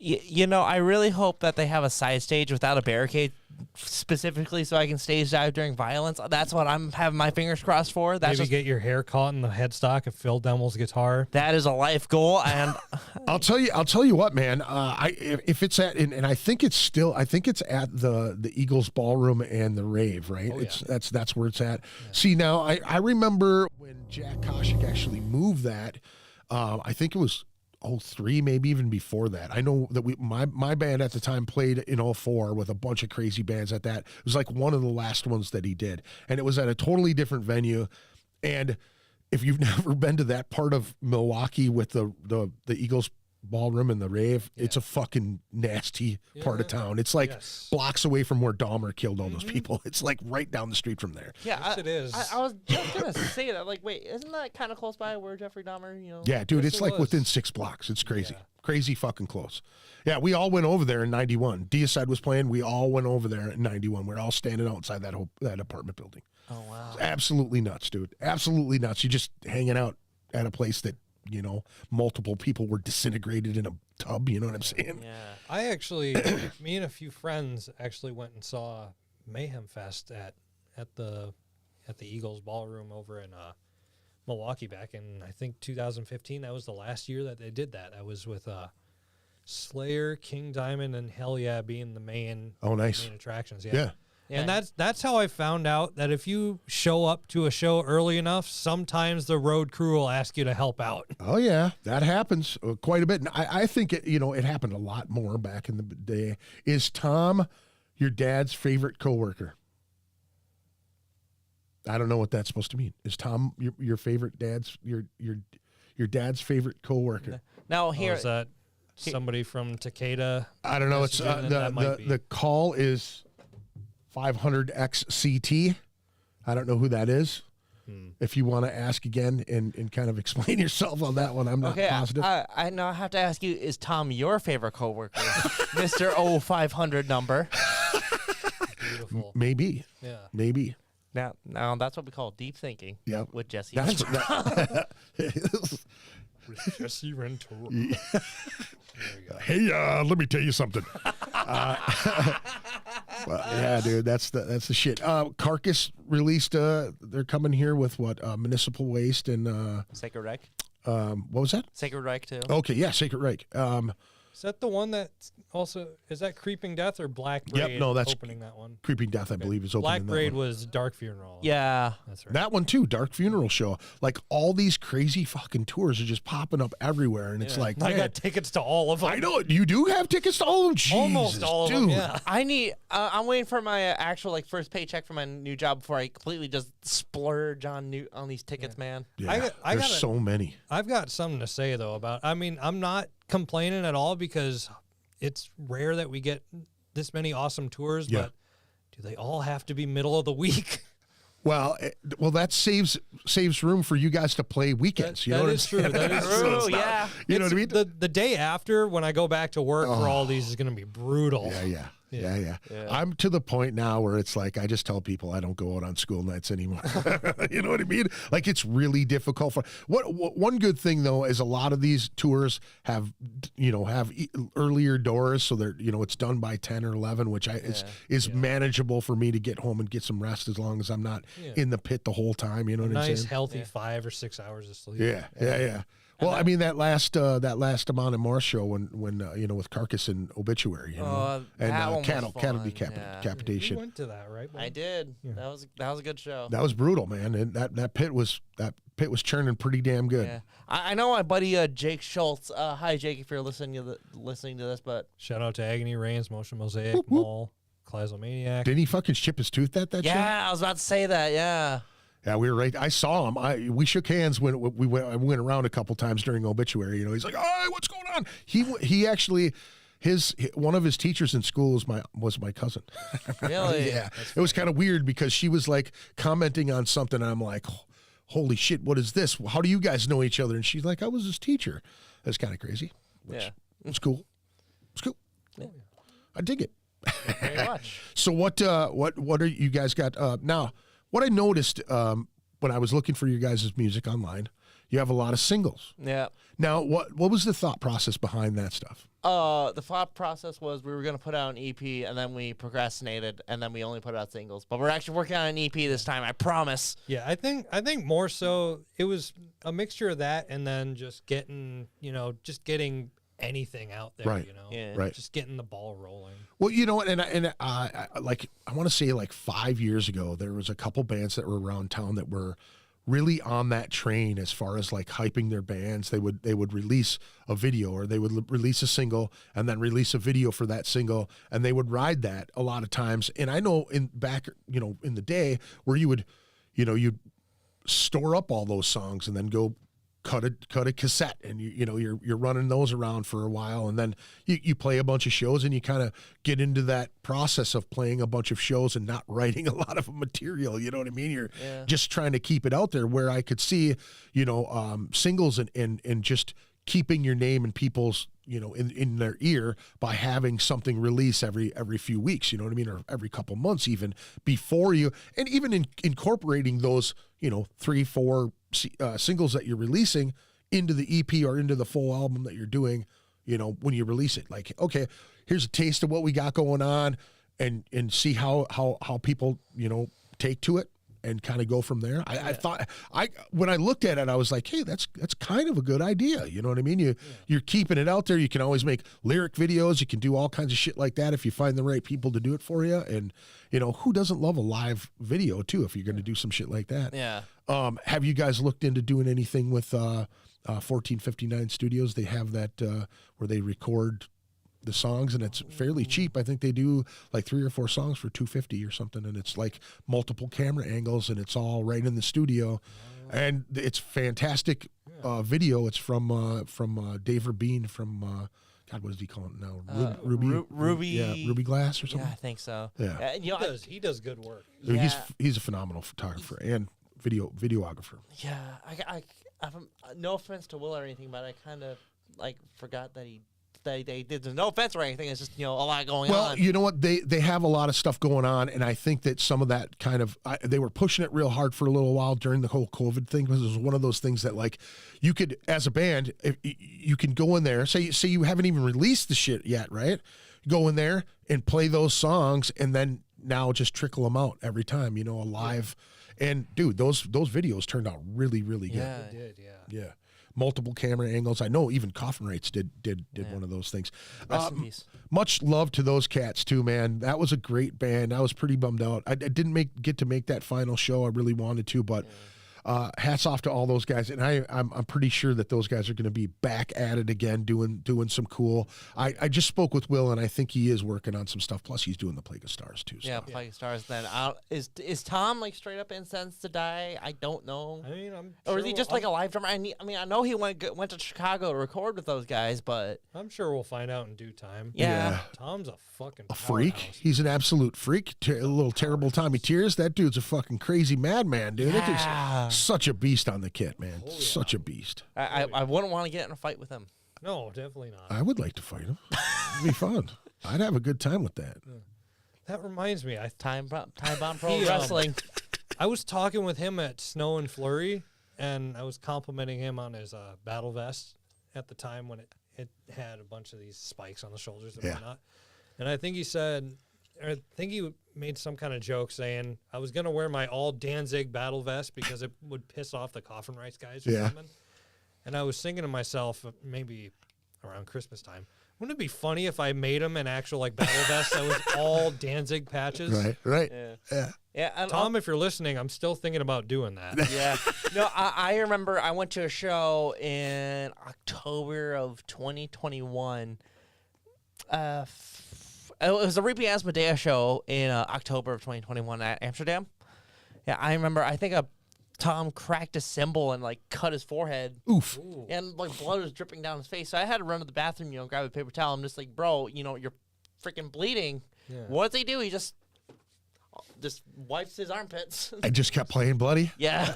I really hope that they have a side stage without a barricade specifically so I can stage dive during Violence. That's what I'm having my fingers crossed for. That's Maybe get your hair caught in the headstock of Phil Demel's guitar. That is a life goal, and I'll tell you what, man. If it's at, and I think it's at the Eagles Ballroom and the Rave, right? Oh, yeah. That's where it's at. Yeah. See, now I remember when Jack Koshik actually moved that. I think it was 03, maybe even before that. I know that my band at the time played in 04 with a bunch of crazy bands at that. It was like one of the last ones that he did. And it was at a totally different venue. And if you've never been to that part of Milwaukee with the Eagles Ballroom and the Rave, it's a fucking nasty part of town. It's like blocks away from where Dahmer killed all those people. It's like right down the street from there. Yeah, yes, it is. I was just gonna say that. Like, wait, isn't that kind of close by where Jeffrey Dahmer? Yeah, dude, it's like within 6 blocks. It's crazy, crazy fucking close. Yeah, we all went over there in '91. Deicide was playing. We all went over there in '91. We're all standing outside that apartment building. Oh wow, it's absolutely nuts, dude. Absolutely nuts. You're just hanging out at a place that, multiple people were disintegrated in a tub. You know what I'm saying? Yeah. I actually, me and a few friends actually went and saw Mayhem Fest at the Eagles Ballroom over in Milwaukee back in, I think, 2015. That was the last year that they did that. I was with Slayer, King Diamond, and Hell Yeah being the main. Oh, nice. Main attractions. Yeah. And that's how I found out that if you show up to a show early enough, sometimes the road crew will ask you to help out. Oh yeah, that happens quite a bit. And I think it happened a lot more back in the day. Is Tom your dad's favorite coworker? I don't know what that's supposed to mean. Is Tom your favorite dad's your dad's favorite coworker? Now here is that somebody from Takeda? I don't know. It's the call is 500XCT. I don't know who that is. If you want to ask again and kind of explain yourself on that one, I'm not positive. I now have to ask you: is Tom your favorite coworker, Mr. 0500 number? Beautiful. Maybe. Yeah. Maybe. Now that's what we call deep thinking. Yeah. With Jesse. That's With Jesse Ventura. Hey, let me tell you something. Yeah, dude, that's the shit. Carcass released. They're coming here with what? Municipal Waste and Sacred Reich. what was that? Sacred Reich too. Okay, yeah, Sacred Reich. Is that the one that also is that Creeping Death or Black Braid? Yep, no, that's opening that one. Creeping Death, I believe, is opening Black that Braid one. was Dark Funeral. Yeah, That's right. That one too, Dark Funeral Show. Like all these crazy fucking tours are just popping up everywhere, and it's like, I man, got tickets to all of them. I know you do have tickets to all of them. Jesus, Almost all of dude. them. Yeah. I need. I'm waiting for my actual first paycheck for my new job before I completely just splurge on these tickets, man. Yeah, there's so many. I've got something to say though about. I mean, I'm not complaining at all because it's rare that we get this many awesome tours. Yeah. But do they all have to be middle of the week? Well, that saves room for you guys to play weekends. You know what I'm saying? That is True, true. It's not- yeah. You know what I mean? The day after when I go back to work for all these is going to be brutal. Yeah. I'm to the point now where it's like I just tell people I don't go out on school nights anymore. You know what I mean? Like it's really difficult for one good thing though is a lot of these tours have earlier doors, so they're it's done by 10 or 11, which is manageable for me to get home and get some rest as long as I'm not in the pit the whole time. You know what I'm saying? Nice healthy 5 or 6 hours of sleep. Yeah. Well, I mean that last Amon and Morse show when with Carcass and Obituary, and Cattle Decapitation. You went to that, right? I did. Yeah. That was a good show. That was brutal, man, and that pit was churning pretty damn good. Yeah. I know my buddy Jake Schultz. Hi Jake, if you're listening to this, but shout out to Agony Reigns, Motion Mosaic, Mall, Clasomaniac. Didn't he fucking chip his tooth that show? Yeah, I was about to say that. Yeah. Yeah, we were right. I saw him. We shook hands when I went around a couple times during Obituary. He's like, "Hey, what's going on?" He actually, one of his teachers in school was my cousin. Really? Yeah. It was kind of weird because she was like commenting on something, and I'm like, "Holy shit, what is this? How do you guys know each other?" And she's like, "I was his teacher." That's kind of crazy. It's cool. It's cool. Yeah. I dig it. Very much. So what are you guys got now? What I noticed when I was looking for your guys' music online, you have a lot of singles. Yeah. Now, what was the thought process behind that stuff? The thought process was we were going to put out an EP, and then we procrastinated, and then we only put out singles. But we're actually working on an EP this time, I promise. Yeah, I think more so it was a mixture of that and then just getting anything out there, right. Right. Just getting the ball rolling. Well, and I want to say like 5 years ago, there was a couple bands that were around town that were really on that train as far as like hyping their bands. They would release a video or they would release a single and then release a video for that single, and they would ride that a lot of times. And I know in the day where you'd store up all those songs and then go cut a cassette, and you're running those around for a while, and then you play a bunch of shows, and you kind of get into that process of playing a bunch of shows and not writing a lot of material. You know what I mean? You're just trying to keep it out there. Where I could see singles and just keeping your name in people's in their ear by having something release every few weeks, you know what I mean, or every couple months even before you, and even incorporating those 3-4 singles that you're releasing into the EP or into the full album that you're doing, when you release it. Like, okay, here's a taste of what we got going on, and see how people take to it, and kind of go from there. I thought when I looked at it, I was like, hey, that's kind of a good idea. You know what I mean? You're keeping it out there. You can always make lyric videos. You can do all kinds of shit like that if you find the right people to do it for you. And who doesn't love a live video too if you're going to do some shit like that? Yeah. Have you guys looked into doing anything with 1459 Studios? They have that where they record the songs, and it's fairly cheap. I think they do like 3 or 4 songs for $250 or something, and it's like multiple camera angles, and it's all right in the studio, and it's fantastic video. It's from Dave Rabin from God, what does he call it now? Ruby Glass or something. Yeah, I think so. Yeah, he does good work. Yeah. He's a phenomenal photographer and videographer. Yeah, I no offense to Will or anything, but I kind of like forgot that they did. There's no offense or anything. It's just a lot going on. Well, you know what? They have a lot of stuff going on, and I think that some of that kind of they were pushing it real hard for a little while during the whole COVID thing, because it was one of those things that like you could, as a band, if you can go in there, say you haven't even released the shit yet, right? Go in there and play those songs, and then now just trickle them out every time. A live, and dude, those videos turned out really, really good. Yeah, They did, Yeah. Multiple camera angles. I know even Coffin Rates did one of those things. Rest in peace. Much love to those cats too, man. That was a great band. I was pretty bummed out. I didn't get to make that final show. I really wanted to, but hats off to all those guys. And I'm pretty sure that those guys are going to be back at it again, doing some cool. I just spoke with Will, and I think he is working on some stuff. Plus, he's doing the Plague of Stars too. So. Yeah, Plague of Stars. Then is Tom like straight up incensed to die? I don't know. I mean, or is he just like a live drummer? I mean, I know he went to Chicago to record with those guys, but I'm sure we'll find out in due time. Yeah. Tom's a fucking freak. powerhouse. He's an absolute freak. A little terrible Tommy Tears. That dude's a fucking crazy madman, dude. That dude's such a beast on the kit, man. Oh, yeah. Such a beast. I wouldn't want to get in a fight with him. No, definitely not. I would like to fight him. It'd be fun. I'd have a good time with that. That reminds me, Time Bomb Pro Wrestling. I was talking with him at Snow and Flurry, and I was complimenting him on his battle vest at the time when it had a bunch of these spikes on the shoulders and whatnot. And I think he said, or I think he made some kind of joke saying I was going to wear my all Danzig battle vest because it would piss off the Coffin Rights guys or something. And I was thinking to myself, maybe around Christmas time, wouldn't it be funny if I made him an actual like battle vest that was all Danzig patches? Right. Yeah. Tom, if you're listening, I'm still thinking about doing that. Yeah. No, I remember I went to a show in October of 2021. It was a Reaping Asmodeus show in October of 2021 at Amsterdam. Yeah, I remember. I think Tom cracked a cymbal and like cut his forehead. Oof. And like blood was dripping down his face. So I had to run to the bathroom, grab a paper towel. I'm just like, bro, you're freaking bleeding. Yeah. What does he do? He just wipes his armpits. I just kept playing bloody. Yeah.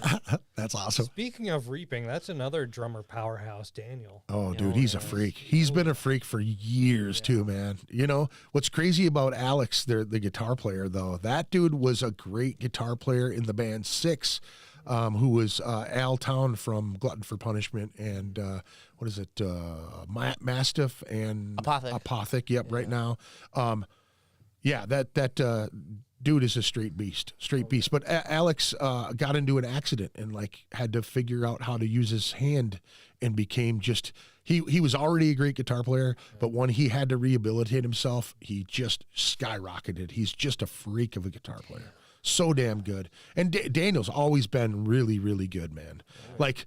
That's awesome. Speaking of reaping, that's another drummer powerhouse, Daniel. Oh, dude, he's a freak. He's been a freak for years too, man. What's crazy about Alex, the guitar player, though, that dude was a great guitar player in the band Six, who was Al Town from Glutton for Punishment and what is it, Mastiff and Apothic. Yep, right now. That dude is a straight beast. But Alex got into an accident and like had to figure out how to use his hand and became just he was already a great guitar player, but when he had to rehabilitate himself, he just skyrocketed. He's just a freak of a guitar player. So damn good. And Daniel's always been really, really good, man. Like,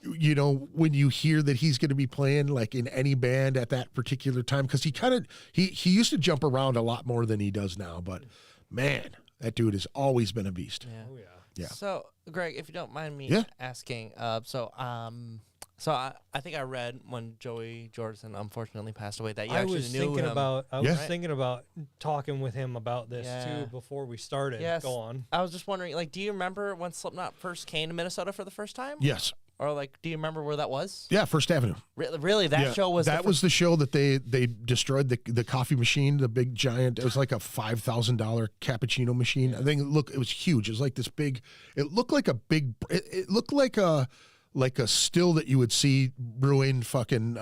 when you hear that he's going to be playing like in any band at that particular time, because he used to jump around a lot more than he does now, but man, that dude has always been a beast. Yeah. Oh, yeah. Yeah. So, Greg, if you don't mind me asking, so I think I read when Joey Jordison unfortunately passed away that you actually knew him. I was thinking about talking with him about this too before we started. Yes. Go on. I was just wondering, like, do you remember when Slipknot first came to Minnesota for the first time? Yes. Or like, do you remember where that was? Yeah, First Avenue. Really, that show was was the show that they destroyed the coffee machine, the big giant. It was like a $5,000 cappuccino machine. I think it was huge. It was like this big. It looked like a big. It looked like a still that you would see brewing fucking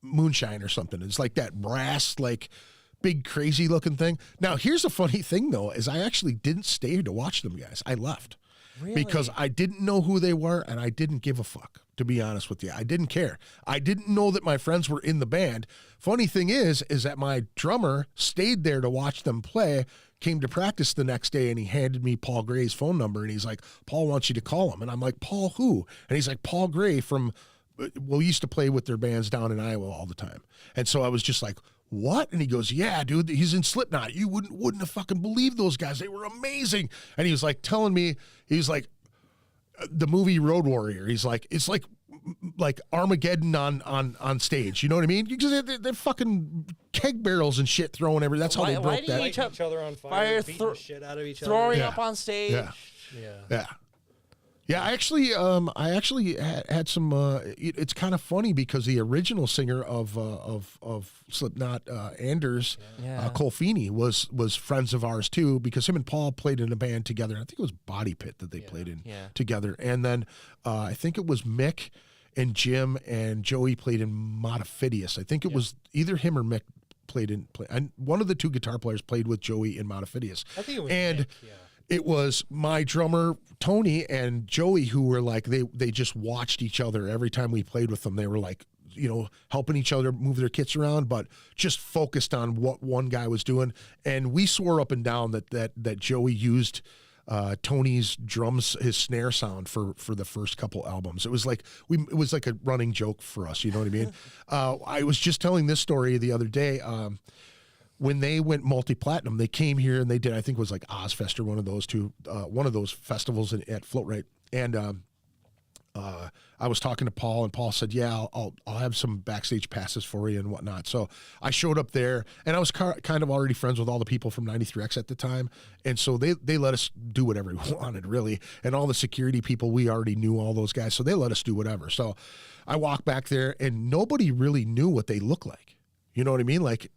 moonshine or something. It's like that brass like big crazy looking thing. Now here's the funny thing though, is I actually didn't stay to watch them guys. I left. because I didn't know who they were and I didn't give a fuck, to be honest with you. I didn't care. I didn't know that my friends were in the band. Funny thing is that my drummer stayed there to watch them play, came to practice the next day, and he handed me Paul Gray's phone number, and he's like, Paul wants you to call him. And I'm like, Paul who? And he's like, Paul Gray from, well, we used to play with their bands down in Iowa all the time. And so I was just like, what? And he goes, yeah, dude, he's in Slipknot. You wouldn't have fucking believed those guys. They were amazing. And he was like telling me, he was like, the movie Road Warrior. He's like, it's like Armageddon on stage. You know what I mean? Because they're fucking keg barrels and shit throwing everything. That's how they broke that. Lighting each other on fire, beating the shit out of each other. Throwing up on stage. Yeah, I actually had some. It's kind of funny because the original singer of Slipknot, Anders Colfini, was friends of ours too, because him and Paul played in a band together. I think it was Body Pit that they played in together, and then I think it was Mick and Jim and Joey played in Modifidius. I think it was either him or Mick played in. And one of the two guitar players played with Joey in Modifidius. I think it was Mick, it was my drummer, Tony, and Joey, who were like, they just watched each other every time we played with them. They were like, helping each other move their kits around, but just focused on what one guy was doing. And we swore up and down that Joey used Tony's drums, his snare sound for the first couple albums. It was like a running joke for us. You know what I mean? I was just telling this story the other day. When they went multi-platinum, they came here and they did, I think it was like Ozfest or one of those festivals at Float Rate. And I was talking to Paul, and Paul said, yeah, I'll have some backstage passes for you and whatnot. So I showed up there, and I was kind of already friends with all the people from 93X at the time. And so they let us do whatever we wanted, really. And all the security people, we already knew all those guys, so they let us do whatever. So I walked back there, and nobody really knew what they looked like. You know what I mean? Like,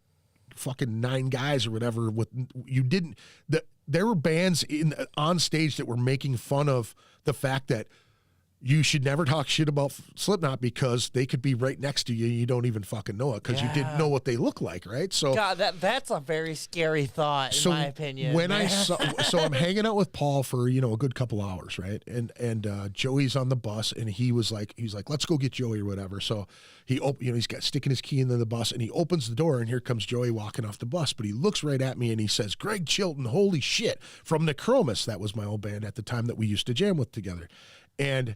fucking 9 guys or whatever. There were bands on stage that were making fun of the fact that you should never talk shit about Slipknot because they could be right next to you and you don't even fucking know it because you didn't know what they look like, right? So God, that's a very scary thought, in my opinion. When so I'm hanging out with Paul for a good couple hours, right? And Joey's on the bus, and he was like, let's go get Joey or whatever. So he's got sticking his key into the bus, and he opens the door, and here comes Joey walking off the bus. But he looks right at me and he says, "Greg Chilton, holy shit!" From Necromus. That was my old band at the time that we used to jam with together, and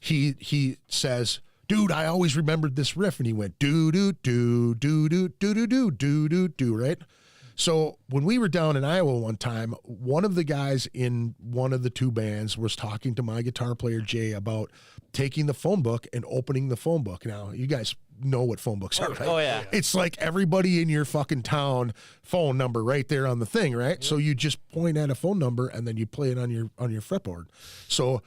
he says, "Dude, I always remembered this riff," and he went do do do do do do do do do do do, right? So when we were down in Iowa one time, one of the guys in one of the two bands was talking to my guitar player Jay about taking the phone book and opening the phone book. Now, you guys know what phone books are, right? Oh yeah. It's like everybody in your fucking town phone number right there on the thing, right? Yep. So you just point at a phone number and then you play it on your fretboard. So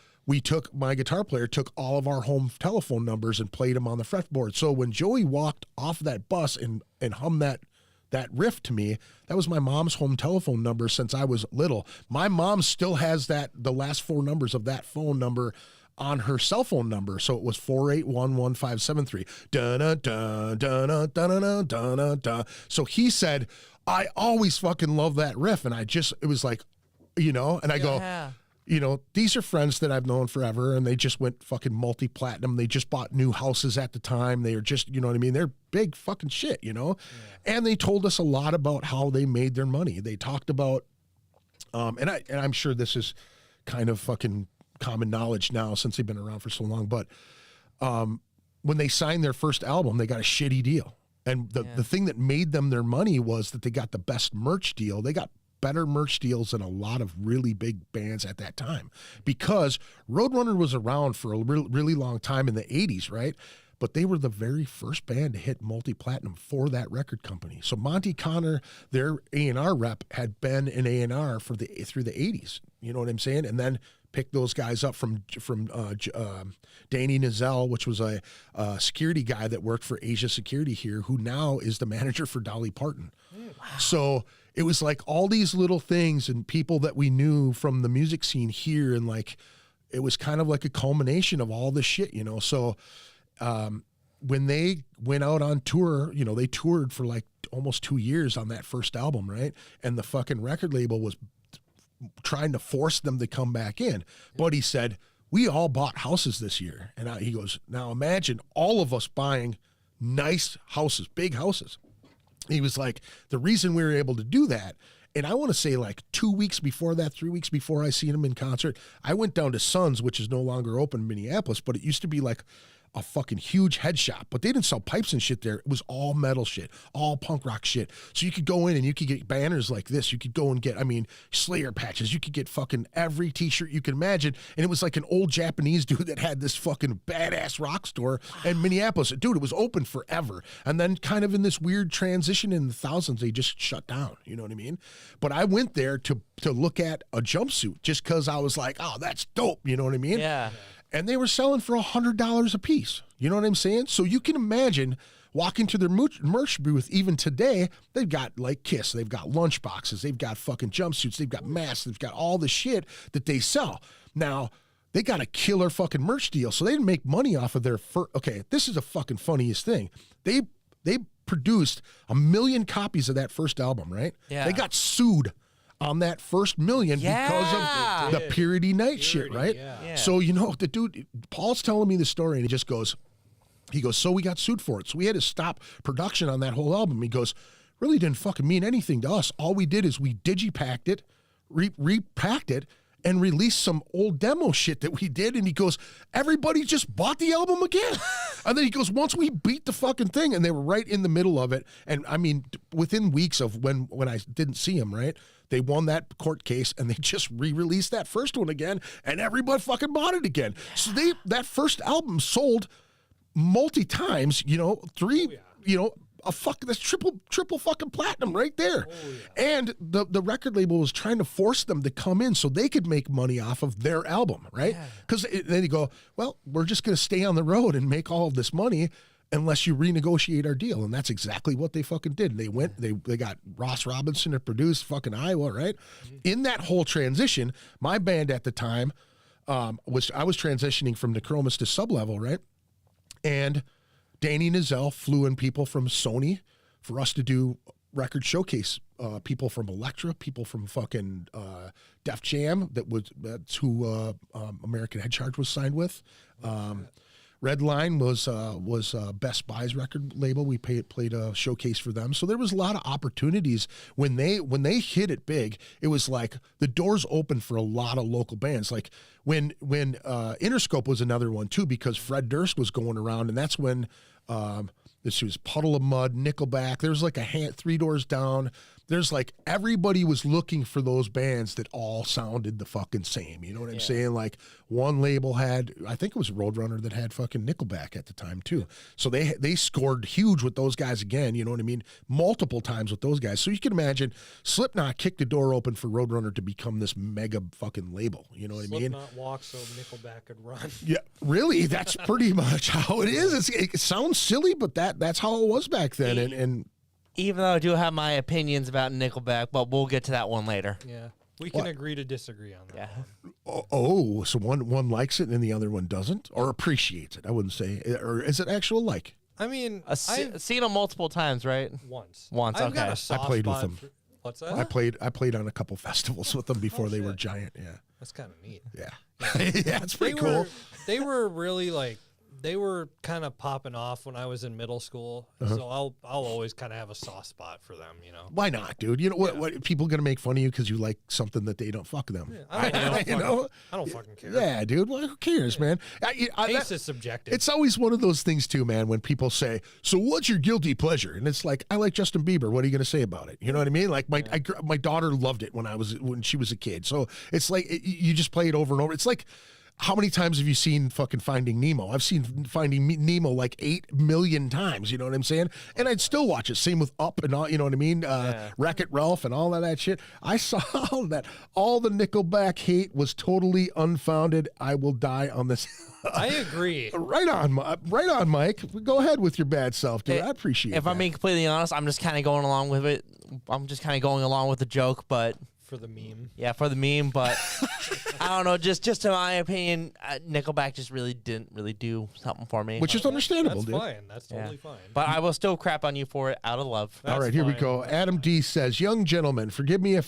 my guitar player took all of our home telephone numbers and played them on the fretboard. So when Joey walked off that bus and hummed that riff to me, that was my mom's home telephone number since I was little. My mom still has the last 4 numbers of that phone number on her cell phone number. So it was 4811573. Da-da-da-da-da-da-da-da-da. So he said, I always fucking love that riff. And it was like, and I go, these are friends that I've known forever, and they just went fucking multi-platinum. They just bought new houses at the time. They are just, you know what I mean? They're big fucking shit, Yeah. And they told us a lot about how they made their money. They talked about, and I'm sure this is kind of fucking common knowledge now since they've been around for so long, but when they signed their first album, they got a shitty deal. And the thing that made them their money was that they got the best merch deal. They got better merch deals than a lot of really big bands at that time, because Roadrunner was around for a really long time in the 80s, right? But they were the very first band to hit multi-platinum for that record company. So Monty Connor, their A&R rep, had been in A&R through the 80s. You know what I'm saying? And then picked those guys up from Danny Nizell, which was a security guy that worked for Asia Security here, who now is the manager for Dolly Parton. Wow. So it was like all these little things and people that we knew from the music scene here, and like it was kind of like a culmination of all this shit, So when they went out on tour, they toured for like almost 2 years on that first album, right? And the fucking record label was trying to force them to come back in. But he said, we all bought houses this year. And he goes, now imagine all of us buying nice houses, big houses. He was like, the reason we were able to do that, and I want to say like 2 weeks before that, 3 weeks before I seen him in concert, I went down to Sun's, which is no longer open in Minneapolis, but it used to be like a fucking huge head shop, but they didn't sell pipes and shit there. It was all metal shit, all punk rock shit. So you could go in and you could get banners like this. You could go and get, Slayer patches. You could get fucking every t-shirt you can imagine. And it was like an old Japanese dude that had this fucking badass rock store in Minneapolis. Dude, it was open forever. And then kind of in this weird transition in the thousands, they just shut down. You know what I mean? But I went there to look at a jumpsuit just because I was like, oh, that's dope. You know what I mean? Yeah. And they were selling for $100 a piece. You know what I'm saying? So you can imagine walking to their merch booth even today. They've got like Kiss, they've got lunch boxes, they've got fucking jumpsuits, they've got masks, they've got all the shit that they sell. Now, they got a killer fucking merch deal, so they didn't make money off of their okay, this is the fucking funniest thing. They produced 1 million copies of that first album, right? Yeah. They got sued on that first million because of the Purity Night shit, right? Yeah. So, the dude, Paul's telling me the story, and he goes, so we got sued for it. So we had to stop production on that whole album. He goes, really didn't fucking mean anything to us. All we did is we digipacked it, repacked it, and released some old demo shit that we did. And he goes, everybody just bought the album again. And then he goes, once we beat the fucking thing, and they were right in the middle of it. And within weeks of when I didn't see him, right? They won that court case, and they just re-released that first one again, and everybody fucking bought it again. So that first album sold multi times, that's triple fucking platinum right there. And the record label was trying to force them to come in so they could make money off of their album, right? Because then you go, well, we're just going to stay on the road and make all of this money unless you renegotiate our deal. And that's exactly what they fucking did. They went, they got Ross Robinson to produce fucking Iowa, right? In that whole transition, my band at the time I was transitioning from Necromus to Sublevel, right? And Danny Nizell flew in people from Sony for us to do record showcase. People from Elektra, people from fucking Def Jam. That's who American Head Charge was signed with. Redline was Best Buy's record label. We played a showcase for them. So there was a lot of opportunities when they hit it big. It was like the doors open for a lot of local bands. Like when Interscope was another one too, because Fred Durst was going around, and that's when this was Puddle of Mud, Nickelback. There's like Three Doors Down. There's like everybody was looking for those bands that all sounded the fucking same. You know what I'm saying? Like one label had, I think it was Roadrunner that had fucking Nickelback at the time too. So they scored huge with those guys again. You know what I mean? Multiple times with those guys. So you can imagine Slipknot kicked the door open for Roadrunner to become this mega fucking label. You know what I mean? Slipknot walked so Nickelback could run. Yeah, really. That's pretty much how it is. It sounds silly, but that's how it was back then. And even though I do have my opinions about Nickelback, but we'll get to that one later. Yeah. We can agree to disagree on that. Yeah. Oh, so one likes it and the other one doesn't? Or appreciates it, I wouldn't say. Or is it actual like? I mean, I've seen them multiple times, right? Once. Once, I've okay. got a soft I played with spot them. What's that? I played on a couple festivals with them before they were shit. giant, yeah. That's kind of neat. Yeah. Yeah, it's pretty cool. They were really like, they were kind of popping off when I was in middle school, so I'll always kind of have a soft spot for them, you know. Why not, dude? You know what people gonna make fun of you because you like something that they don't fuck them. Yeah, I don't fucking care. Yeah, dude. Well, who cares, man? Taste is subjective. It's always one of those things too, man. When people say, "So what's your guilty pleasure?" and it's like, "I like Justin Bieber." What are you gonna say about it? You know what I mean? Like my daughter loved it when she was a kid. So it's like you just play it over and over. It's like, how many times have you seen fucking Finding Nemo? I've seen Finding Nemo like 8 million times, you know what I'm saying? And I'd still watch it. Same with Up and all, you know what I mean? Wreck-It Ralph and all of that shit. I saw all that. All the Nickelback hate was totally unfounded. I will die on this. I agree. Right on, Mike. Go ahead with your bad self, dude. I appreciate it. If I'm being completely honest, I'm just kind of going along with it. I'm just kind of going along with the joke, but... For the meme. Yeah, for the meme, but I don't know. Just in my opinion, Nickelback just really didn't really do something for me. Which is understandable, That's dude. fine. That's totally fine. But I will still crap on you for it out of love. All right, here we go. Adam D says, "Young gentleman, forgive me if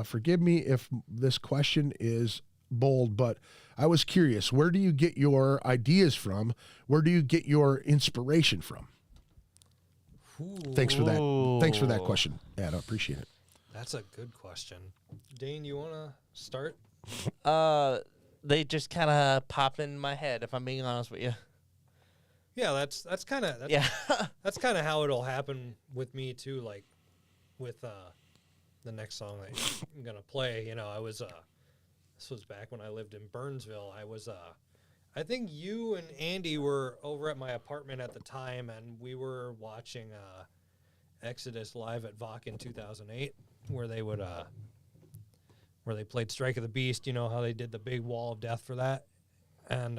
forgive me if this question is bold, but I was curious. Where do you get your ideas from? Where do you get your inspiration from? Thanks for that. Thanks for that question, Ed. I appreciate it. That's a good question. Dane, you want to start? They just kind of pop in my head, if I'm being honest with you. Yeah, that's kind of that's kind of how it'll happen with me too. Like with the next song that I'm gonna play. You know, I was this was back when I lived in Burnsville. I was I think you and Andy were over at my apartment at the time, and we were watching Exodus live at Vok in 2008, where they would where they played Strike of the Beast. You know how they did the big wall of death for that, and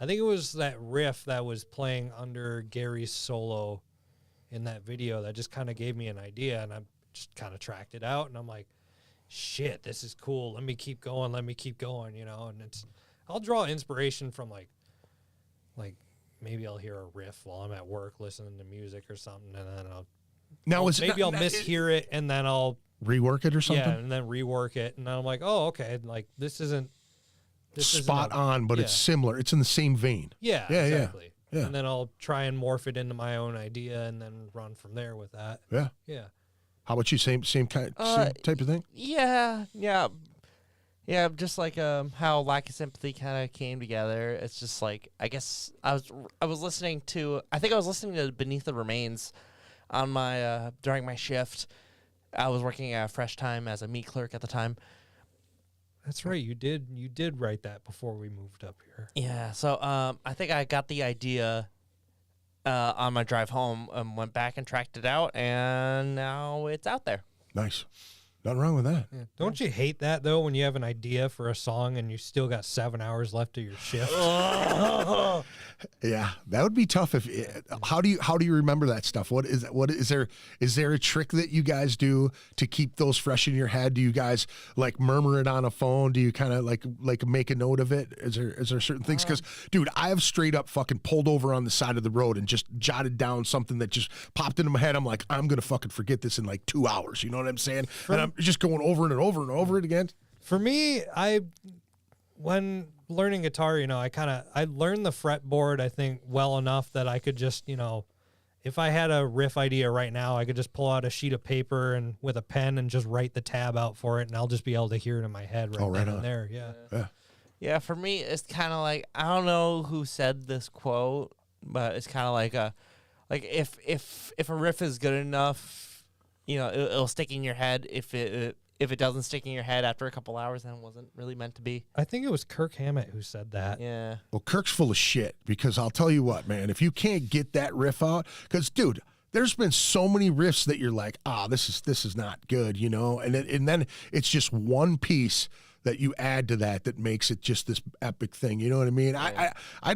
I think it was that riff that was playing under Gary's solo in that video that just kind of gave me an idea, and I just kind of tracked it out, and I'm like, shit, this is cool. Let me keep going, you know, and I'll draw inspiration from like maybe I'll hear a riff while I'm at work listening to music or something, and then I'll mishear it, and then I'll rework it or something. Yeah, and then rework it, and then I'm like, oh, okay, like this isn't spot on, but it's similar. It's in the same vein. Yeah, exactly. Yeah. And then I'll try and morph it into my own idea, and then run from there with that. Yeah. Yeah. How about you? Same same type of thing. Yeah. Just like how Lack of Sympathy kind of came together. It's just like I guess I was listening to Beneath the Remains on my during my shift. I was working at Fresh Time as a meat clerk at the time. That's right. You did write that before we moved up here. Yeah. So I think I got the idea on my drive home, went back and tracked it out, and now it's out there. Nice. Nothing wrong with that. Yeah. Don't you hate that though when you have an idea for a song and you still got 7 hours left of your shift? Yeah, that would be tough. How do you remember that stuff? What is there a trick that you guys do to keep those fresh in your head? Do you guys like murmur it on a phone? Do you kind of like make a note of it? Is there certain things? Because dude, I have straight up fucking pulled over on the side of the road and just jotted down something that just popped into my head. I'm like, I'm gonna fucking forget this in like 2 hours. You know what I'm saying? And I'm just going over and over and over it again. For me, when learning guitar, you know, I learned the fretboard, I think, well enough that I could just, you know, if I had a riff idea right now, I could just pull out a sheet of paper and with a pen and just write the tab out for it, and I'll just be able to hear it in my head right then and there. Yeah. Yeah, for me, it's kind of like, I don't know who said this quote, but it's kind of like if a riff is good enough, you know, it'll stick in your head. If it doesn't stick in your head after a couple hours, then it wasn't really meant to be. I think it was Kirk Hammett who said that. Yeah. Well, Kirk's full of shit, because I'll tell you what, man, if you can't get that riff out, because, dude, there's been so many riffs that you're like, this is not good, you know, and then it's just one piece that you add to that makes it just this epic thing. You know what I mean? Yeah. I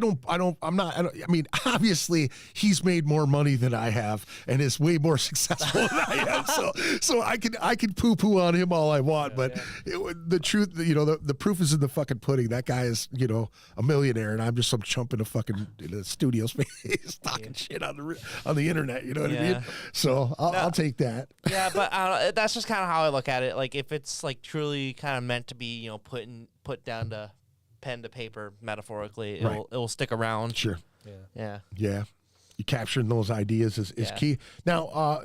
mean, obviously he's made more money than I have and is way more successful than I am. So I can poo-poo on him all I want, but the truth, you know, the proof is in the fucking pudding. That guy is, you know, a millionaire, and I'm just some chump in a studio space talking shit on the internet. You know what I mean? So I'll take that. Yeah, but that's just kind of how I look at it. Like, if it's like truly kind of meant to be, you know, put down to pen to paper metaphorically, it will stick around. Sure. Yeah. You capturing those ideas is key. Now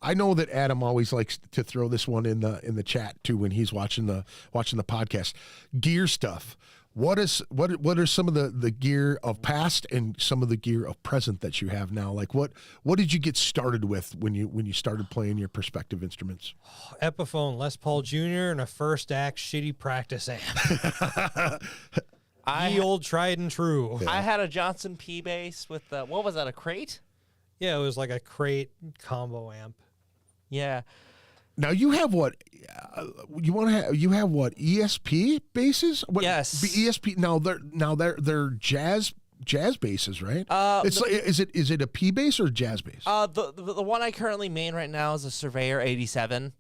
I know that Adam always likes to throw this one in the chat too when he's watching the podcast. Gear stuff. What are some of the gear of past and some of the gear of present that you have now? Like what did you get started with when you started playing your perspective instruments? Epiphone, Les Paul Jr., and a first act shitty practice amp. The old tried and true. Yeah. I had a Johnson P bass with what was that, a crate? Yeah, it was like a crate combo amp. Yeah. Now you have what you have what, ESP basses? Yes. ESP. Now they're jazz basses, right? Is it a P bass or a jazz bass? The one I currently main right now is a Surveyor 87.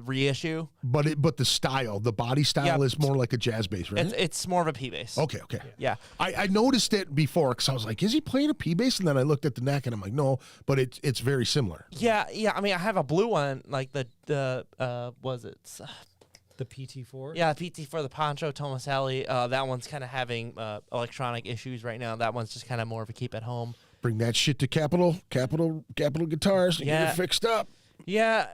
reissue. But the style, the body style is more like a jazz bass, right? It's more of a P bass. Okay. Yeah. I noticed it before because I was like, is he playing a P bass? And then I looked at the neck and I'm like, no, but it's very similar. Yeah. I mean, I have a blue one, like the was it? The PT4? Yeah, PT4, the Poncho Tomaselli. That one's kind of having electronic issues right now. That one's just kind of more of a keep at home. Bring that shit to Capitol Guitars and get it fixed up. Yeah,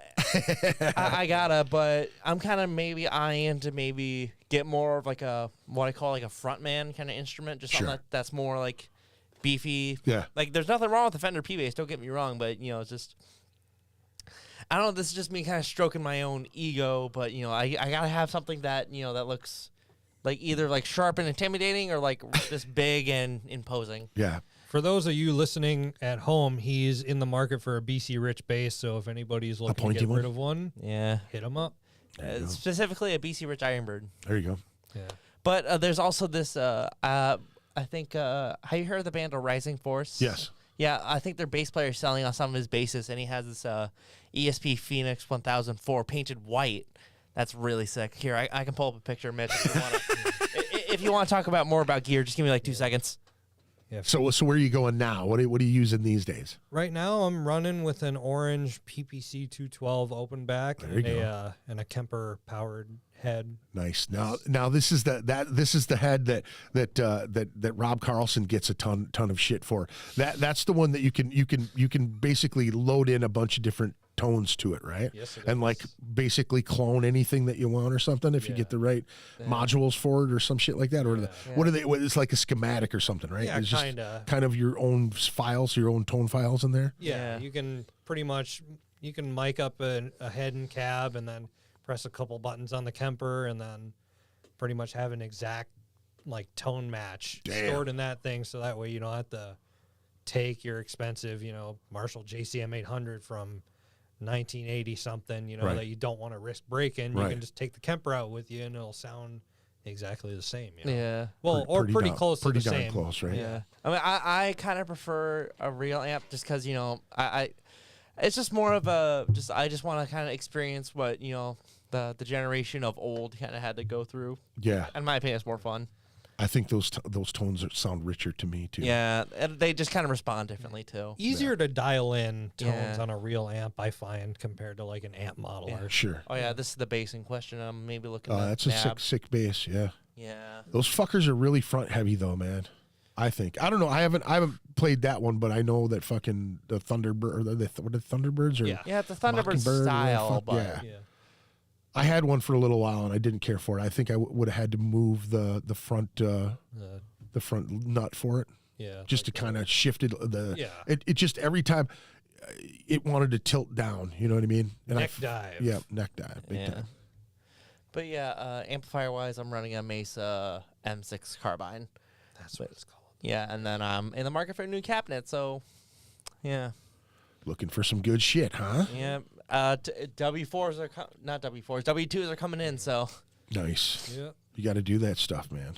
I gotta, but I'm kind of maybe eyeing to maybe get more of like what I call like a frontman kind of instrument, just something that's more like beefy. Yeah. Like there's nothing wrong with the Fender P bass. Don't get me wrong, but it's just. I don't know. This is just me kind of stroking my own ego, but I gotta have something that that looks like either like sharp and intimidating or like just big and imposing. Yeah. For those of you listening at home, he's in the market for a BC Rich bass. So if anybody's looking to get rid of one, hit him up. Specifically a BC Rich Ironbird. There you go. Yeah. But there's also this. I think. Have you heard of the band Rising Force? Yes. Yeah, I think their bass player is selling on some of his basses, and he has this ESP Phoenix 1004 painted white. That's really sick. Here, I can pull up a picture, Mitch, if you want to. If you want to talk about more about gear, just give me like 2 seconds. Yeah. So where are you going now? What are you using these days? Right now, I'm running with an orange PPC 212 open back and a Kemper powered head. Nice. Now this is the head that Rob Carlson gets a ton of shit for. That's the one that you can basically load in a bunch of different tones to it, right? Yes, it and is. like basically clone anything that you want or something if you get the right modules for it or some shit like that. Or what are they? It's like a schematic or something, right? Yeah, it's just kind of your own files, your own tone files in there. Yeah, you can pretty much mic up a head and cab and then press a couple buttons on the Kemper and then pretty much have an exact like tone match stored in that thing, so that way you don't have to take your expensive Marshall JCM 800 from 1980 something that you don't want to risk breaking. You can just take the Kemper out with you and it'll sound exactly the same. Yeah. Well, pretty close to the same. Pretty close, right? Yeah. I mean, I kind of prefer a real amp just because I it's just more of I just want to kind of experience what the generation of old kind of had to go through. Yeah. In my opinion, it's more fun. I think those tones sound richer to me too. Yeah, and they just kind of respond differently too. Easier to dial in tones on a real amp, I find, compared to like an amp model. Yeah. Sure. Oh yeah, this is the bass in question. I'm maybe looking at. That's a sick bass. Yeah. Yeah. Those fuckers are really front heavy though, man. I think. I don't know. I haven't played that one, but I know that fucking the Thunderbird or the Thunderbirds or it's a Thunderbird style, but yeah. I had one for a little while and I didn't care for it. I think I would have had to move the front nut for it. Yeah. Just to kind of shift it. It just every time it wanted to tilt down. You know what I mean? And neck dive. Yeah, neck dive. Big time. But amplifier wise, I'm running a Mesa M6 carbine. That's what it's called. Yeah, and then I'm in the market for a new cabinet. So, yeah. Looking for some good shit, huh? Yeah. W4s are not W4s. W2s are coming in. So nice. Yeah. You got to do that stuff, man.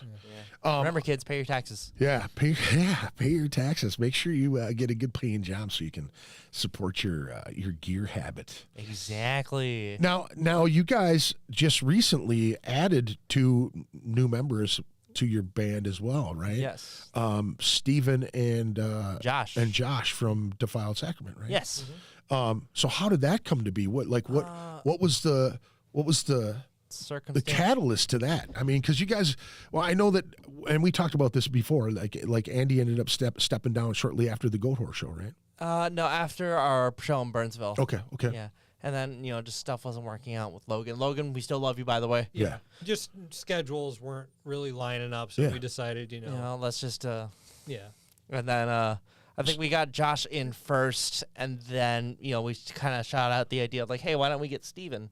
Yeah. Remember, kids, pay your taxes. Yeah, pay your taxes. Make sure you get a good paying job so you can support your gear habit. Exactly. Now, you guys just recently added 2 new members to your band as well, right? Yes. Steven and Josh. And Josh from Defiled Sacrament, right? Yes. So how did that come to be? What was the catalyst to that? I mean, because you guys, well, I know that, and we talked about this before. Like Andy ended up stepping down shortly after the Goat Horse show, right? No, after our show in Burnsville. Okay. Yeah. And then, just stuff wasn't working out with Logan. Logan, we still love you, by the way. Yeah. Just schedules weren't really lining up, so we decided, let's just yeah. And then I think we got Josh in first, and then we kind of shot out the idea of like, hey, why don't we get Steven?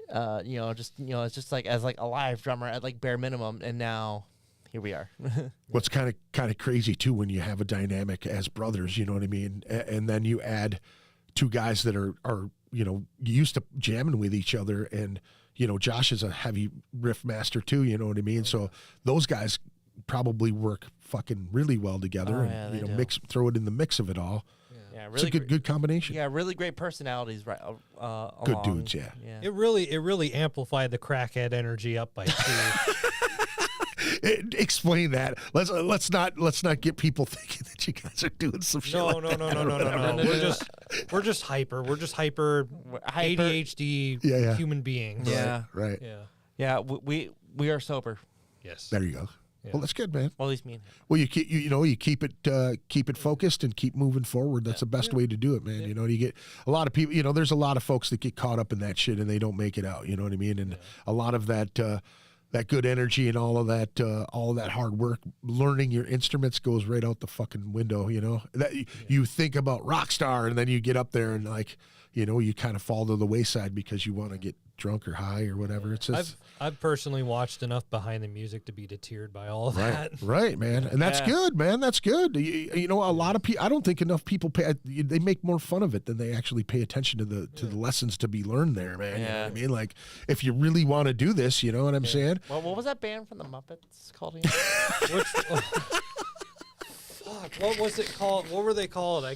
It's just like as like a live drummer at like bare minimum, and now here we are. What's kind of crazy too when you have a dynamic as brothers, you know what I mean, and then you add 2 guys that are used to jamming with each other, and Josh is a heavy riff master too, you know what I mean. So those guys probably work fucking really well together, and throw it in the mix of it all. Yeah, it's a good combination. Yeah, really great personalities. Right, good along. dudes. Yeah. It really amplified the crackhead energy up by 2. Explain that. Let's not get people thinking that you guys are doing some shit. No. We're just hyper. We're just hyper ADHD human beings. Yeah. Right. Yeah. We are sober. Yes. There you go. Yeah. Well, that's good, man. Well, at least me and him. Well, you keep it focused and keep moving forward. That's the best way to do it, man. Yeah. You know, you get a lot of people. You know, there's a lot of folks that get caught up in that shit and they don't make it out. You know what I mean? And a lot of that good energy and all of that hard work, learning your instruments goes right out the fucking window. You know, that you think about rock star and then you get up there and like, you know, you kind of fall to the wayside because you want to get drunk or high or whatever. It's just, I've personally watched enough behind the music to be deterred by all of that. Right, man. And that's good, man. That's good. You know, a lot of people, I don't think enough people they make more fun of it than they actually pay attention to the lessons to be learned there, man. You know what I mean? Like, if you really want to do this, you know what I'm saying? Well, what was that band from the Muppets called again? What was it called? What were they called? I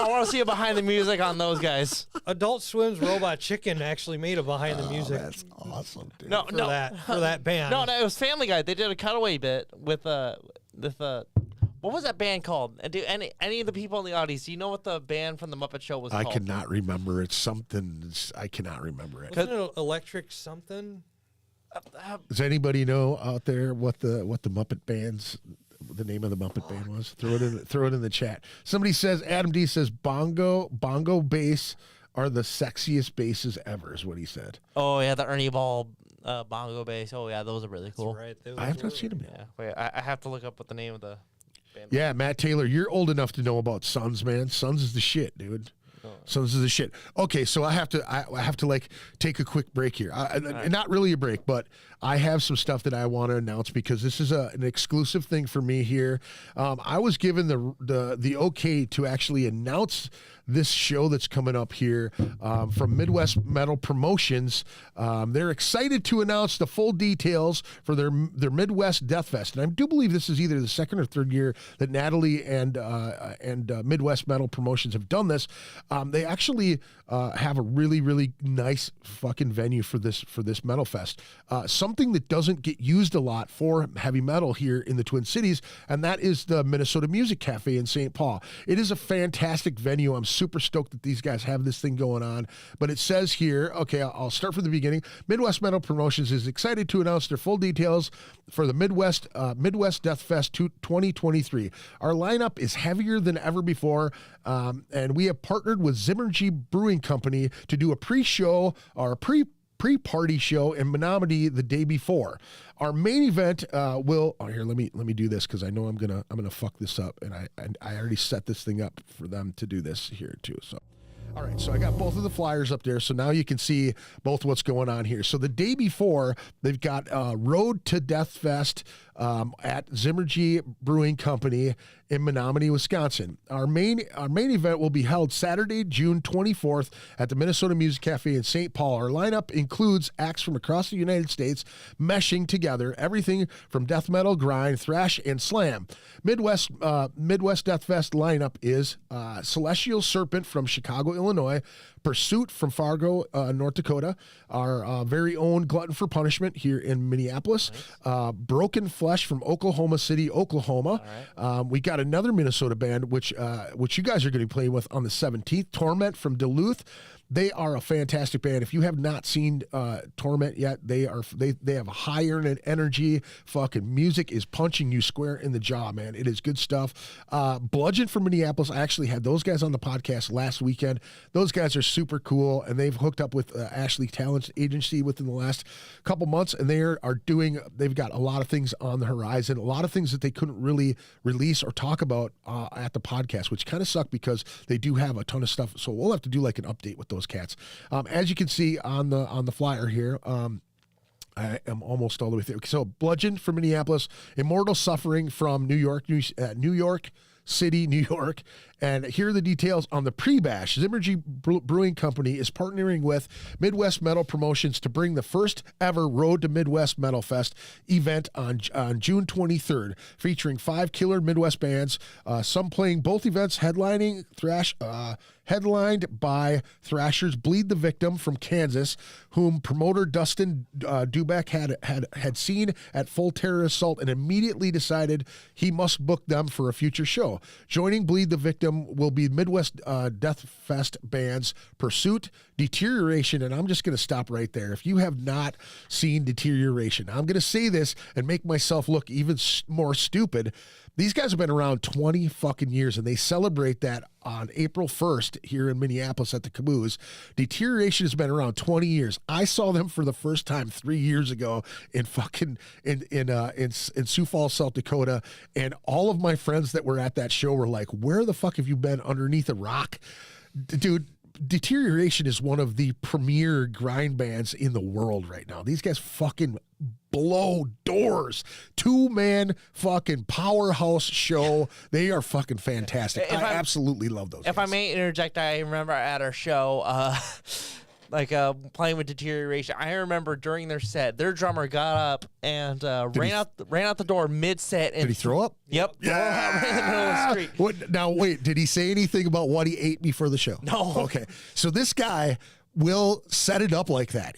want to see a behind the music on those guys. Adult Swim's Robot Chicken actually made a behind the music. That's awesome, dude. For that band. No, it was Family Guy. They did a cutaway bit with what was that band called? Do any of the people in the audience, do you know what the band from the Muppet Show was called? I cannot remember. It's something. I cannot remember it. Wasn't it Electric something? Does anybody know out there what the Muppet band's the name of the Muppet band was? Throw it in the chat. Somebody says, Adam D says bongo bass are the sexiest basses ever is what he said. Oh yeah, the Ernie Ball bongo bass. Oh yeah, those are really cool. Right. I have not seen them Yeah. yet. Wait, I have to look up what the name of the band. Yeah, Matt Taylor, you're old enough to know about Sons, man. Sons is the shit, dude. Sons is the shit. Okay, so I have to like take a quick break here. Not really a break, but I have some stuff that I want to announce because this is an exclusive thing for me here. I was given the okay to actually announce this show that's coming up here from Midwest Metal Promotions. They're excited to announce the full details for their Midwest Death Fest, and I do believe this is either the second or third year that Natalie and Midwest Metal Promotions have done this. They actually have a really, really nice fucking venue for this metal fest. Something that doesn't get used a lot for heavy metal here in the Twin Cities, and that is the Minnesota Music Cafe in St. Paul. It is a fantastic venue. I'm super stoked that these guys have this thing going on. But it says here, okay, I'll start from the beginning. Midwest Metal Promotions is excited to announce their full details for the Midwest Death Fest 2023. Our lineup is heavier than ever before, and we have partnered with Zimmergy Brewing Company to do a pre-show or a pre-party show in Menominee the day before. Our main event will. Oh, here, let me do this because I know I'm gonna fuck this up, and I already set this thing up for them to do this here too. So. All right, so I got both of the flyers up there, so now you can see both what's going on here. So the day before, they've got Road to Death Fest at Zimmergy Brewing Company in Menominee, Wisconsin. Our main event will be held Saturday, June 24th at the Minnesota Music Cafe in St. Paul. Our lineup includes acts from across the United States meshing together everything from death metal, grind, thrash, and slam. Midwest Death Fest lineup is Celestial Serpent from Chicago, Illinois, Pursuit from Fargo, North Dakota, our very own Glutton for Punishment here in Minneapolis, Broken Flesh from Oklahoma City, Oklahoma. Right. We got another Minnesota band, which you guys are going to be playing with on the 17th, Torment from Duluth. They are a fantastic band. If you have not seen Torment yet, they have a high energy. Fucking music is punching you square in the jaw, man. It is good stuff. Bludgeon from Minneapolis. I actually had those guys on the podcast last weekend. Those guys are super cool, and they've hooked up with Ashley Talent Agency within the last couple months, and they've got a lot of things on the horizon, a lot of things that they couldn't really release or talk about at the podcast, which kind of sucked because they do have a ton of stuff. So we'll have to do like an update with those cats. As you can see on the flyer here, I am almost all the way through. So Bludgeon from Minneapolis, Immortal Suffering from New York City, New York. And here are the details on the pre-bash. Zimmergy Brewing Company is partnering with Midwest Metal Promotions to bring the first ever Road to Midwest Metal Fest event on June 23rd, featuring 5 killer Midwest bands, some playing both events, headlined by Thrasher's Bleed the Victim from Kansas, whom promoter Dustin Dubeck had seen at Full Terror Assault and immediately decided he must book them for a future show. Joining Bleed the Victim will be Midwest Death Fest bands Pursuit, Deterioration, and I'm just going to stop right there. If you have not seen Deterioration, I'm going to say this and make myself look even more stupid. These guys have been around 20 fucking years, and they celebrate that on April 1st here in Minneapolis at the Caboose. Deterioration has been around 20 years. I saw them for the first time 3 years ago in Sioux Falls, South Dakota, and all of my friends that were at that show were like, "Where the fuck have you been? Underneath a rock?" Dude, Deterioration is one of the premier grind bands in the world right now. These guys fucking blow doors. 2-man fucking powerhouse show. They are fucking fantastic. I absolutely love those If guys. I may interject, I remember at our show, playing with Deterioration. I remember during their set, their drummer got up and ran out the door mid-set. And Did he throw up? Yep. Yeah. Right in the middle of the street. What, now, wait, did he say anything about what he ate before the show? No. Okay. So this guy will set it up like that.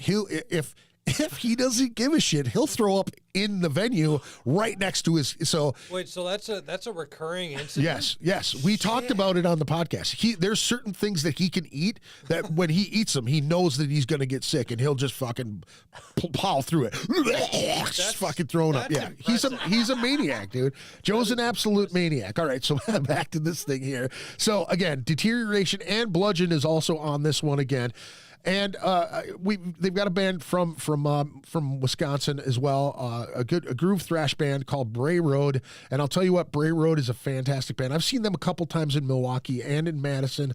If he doesn't give a shit, he'll throw up in the venue right next to his. So wait, so that's a recurring incident. Yes, we talked about it on the podcast. There's certain things that he can eat that when he eats them, he knows that he's going to get sick, and he'll just fucking plow through it. Just fucking throwing up. Yeah, he's a maniac, dude. Joe's an absolute maniac. All right, so back to this thing here. So again, Deterioration and Bludgeon is also on this one again. And they've got a band from Wisconsin as well, a groove thrash band called Bray Road. And I'll tell you what, Bray Road is a fantastic band. I've seen them a couple times in Milwaukee and in Madison.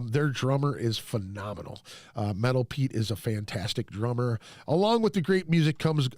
Their drummer is phenomenal. Metal Pete is a fantastic drummer. Along with the great music comes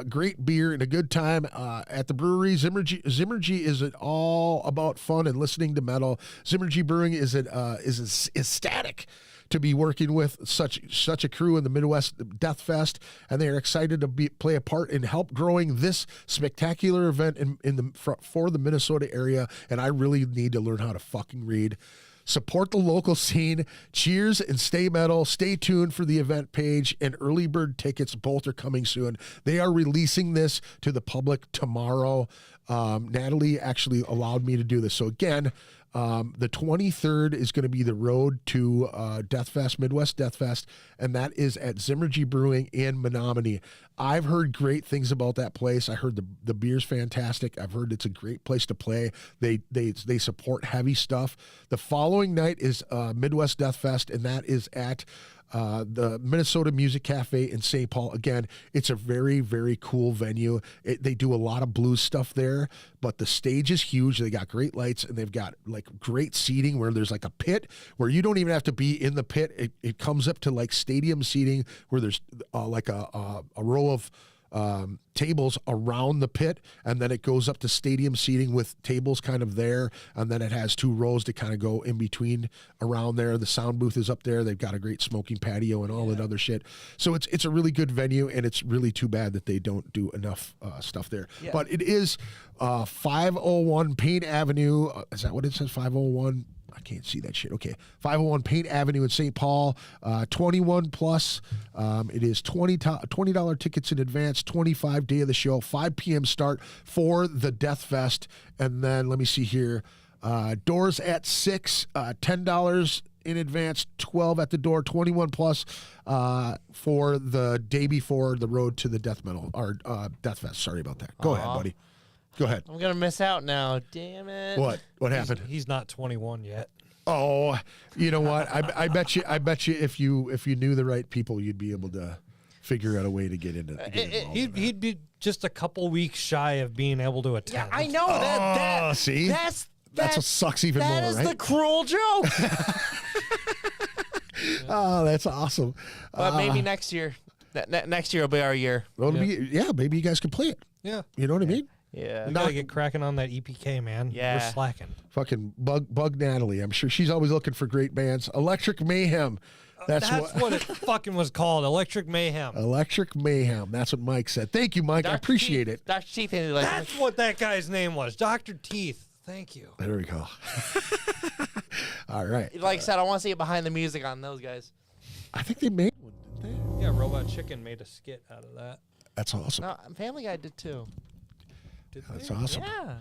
great beer and a good time at the brewery. Zimmergy is all about fun and listening to metal. Zimmergy Brewing is ecstatic to be working with such a crew in the Midwest Death Fest, and they are excited to play a part in help growing this spectacular event for the Minnesota area. And I really need to learn how to fucking read. Support the local scene. Cheers and stay metal. Stay tuned for the event page, and early bird tickets both are coming soon. They are releasing this to the public tomorrow. Natalie actually allowed me to do this. So again, the 23rd is going to be the road to Death Fest, Midwest Death Fest, and that is at Zimmergy Brewing in Menominee. I've heard great things about that place. I heard the beer's fantastic. I've heard it's a great place to play. They support heavy stuff. The following night is Midwest Death Fest, and that is at the Minnesota Music Cafe in St. Paul. Again, it's a very, very cool venue. They do a lot of blues stuff there, but the stage is huge. They got great lights, and they've got like great seating where there's like a pit where you don't even have to be in the pit. It comes up to like stadium seating where there's like a row of tables around the pit, and then it goes up to stadium seating with tables kind of there, and then it has 2 rows to kind of go in between around there. The sound booth is up there. They've got a great smoking patio and all that other shit. So it's a really good venue, and it's really too bad that they don't do enough stuff there. Yeah. But it is 501 Payne Avenue. Is that what it says? 501. I can't see that shit. Okay. 501 Payne Avenue in St. Paul, 21 plus. It is $20 tickets in advance, 25 day of the show, 5 p.m. start for the Death Fest. And then let me see here. Doors at 6, $10 in advance, 12 at the door, 21 plus for the day before the road to the Death Fest. Sorry about that. Go ahead, buddy. Go ahead. I'm gonna miss out now. Damn it. What happened? He's not 21 yet. Oh, you know what? I bet you if you knew the right people, you'd be able to figure out a way to get into. He'd be just a couple weeks shy of being able to attend. Yeah, I know that. See, that's what sucks even more, right? That is the cruel joke. Oh, that's awesome. But maybe next year. Next year will be our year. Well, maybe you guys can play it. Yeah. You know what I mean? Yeah. We gotta get cracking on that EPK, man. Yeah. We're slacking. Fucking bug Natalie. I'm sure she's always looking for great bands. Electric Mayhem. That's what it fucking was called. Electric Mayhem. Electric Mayhem. That's what Mike said. Thank you, Mike. I appreciate it. Dr. Teeth. That's what that guy's name was. Dr. Teeth. Thank you. There we go. All right. Like I said, I want to see it behind the music on those guys. I think they made one, didn't they? Yeah, Robot Chicken made a skit out of that. That's awesome. No, Family Guy did too. That's awesome. Yeah.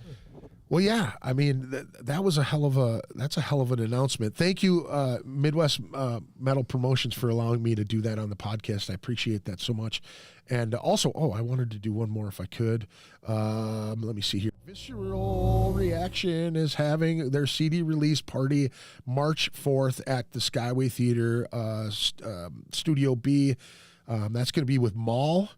Well, yeah. I mean, that was a hell of an announcement. Thank you, Midwest Metal Promotions, for allowing me to do that on the podcast. I appreciate that so much. And also, I wanted to do one more if I could. Let me see here. Visceral Reaction is having their CD release party March 4th at the Skyway Theater, Studio B. That's going to be with Maul.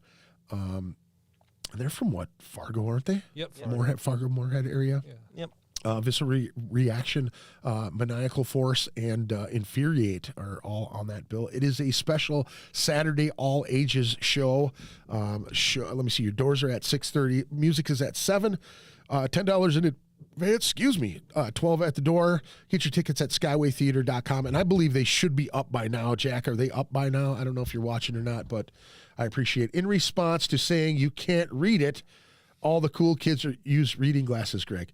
They're from what? Fargo, aren't they? Yep. Fargo, Moorhead area. Yeah. Yep. Visceral Reaction, Maniacal Force, and Infuriate are all on that bill. It is a special Saturday all ages show. Let me see. Your doors are at 6:30. Music is at 7. $10 in advance. Excuse me. 12 at the door. Get your tickets at skywaytheater.com. And I believe they should be up by now. Jack, are they up by now? I don't know if you're watching or not, but I appreciate it. In response to saying you can't read it, all the cool kids use reading glasses, Greg.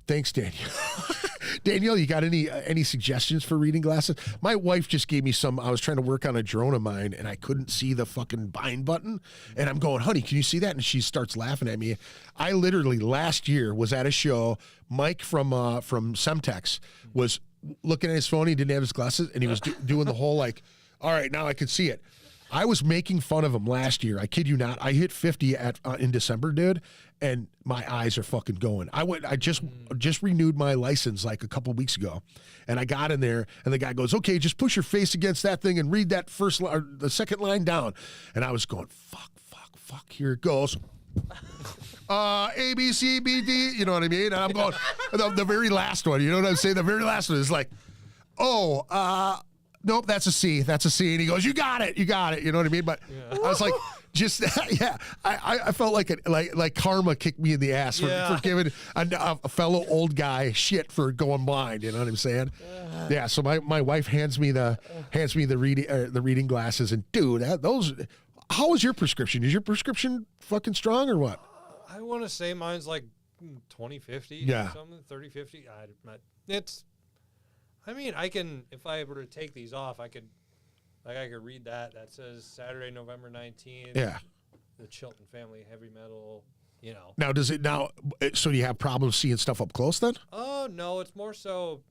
Thanks, Danielle. Danielle, you got any suggestions for reading glasses? My wife just gave me some. I was trying to work on a drone of mine, and I couldn't see the fucking bind button. And I'm going, honey, can you see that? And she starts laughing at me. I literally, last year, was at a show. Mike from Semtex was looking at his phone. He didn't have his glasses, and he was doing the whole, like, all right, now I can see it. I was making fun of him last year. I kid you not. I hit 50 in December, dude, and my eyes are fucking going. I just renewed my license like a couple weeks ago, and I got in there, and the guy goes, "Okay, just push your face against that thing and read that the second line down." And I was going, "Fuck, here it goes." A, B, C, B, D, you know what I mean? And I'm going, the very last one, you know what I'm saying? The very last one is like, nope, that's a C. That's a C. And he goes, you got it. You know what I mean? But I was like, just, yeah, I felt like karma kicked me in the ass for giving a fellow old guy shit for going blind. You know what I'm saying? Yeah. So my wife hands me the reading glasses, and dude, how is your prescription? Is your prescription fucking strong or what? I want to say mine's like 20/50. Yeah. Something 30/50. I mean, I can, if I were to take these off, I could read that. That says Saturday, November 19th. Yeah. The Chilton Family Heavy Metal, you know. Now, so do you have problems seeing stuff up close then? Oh, no, it's more so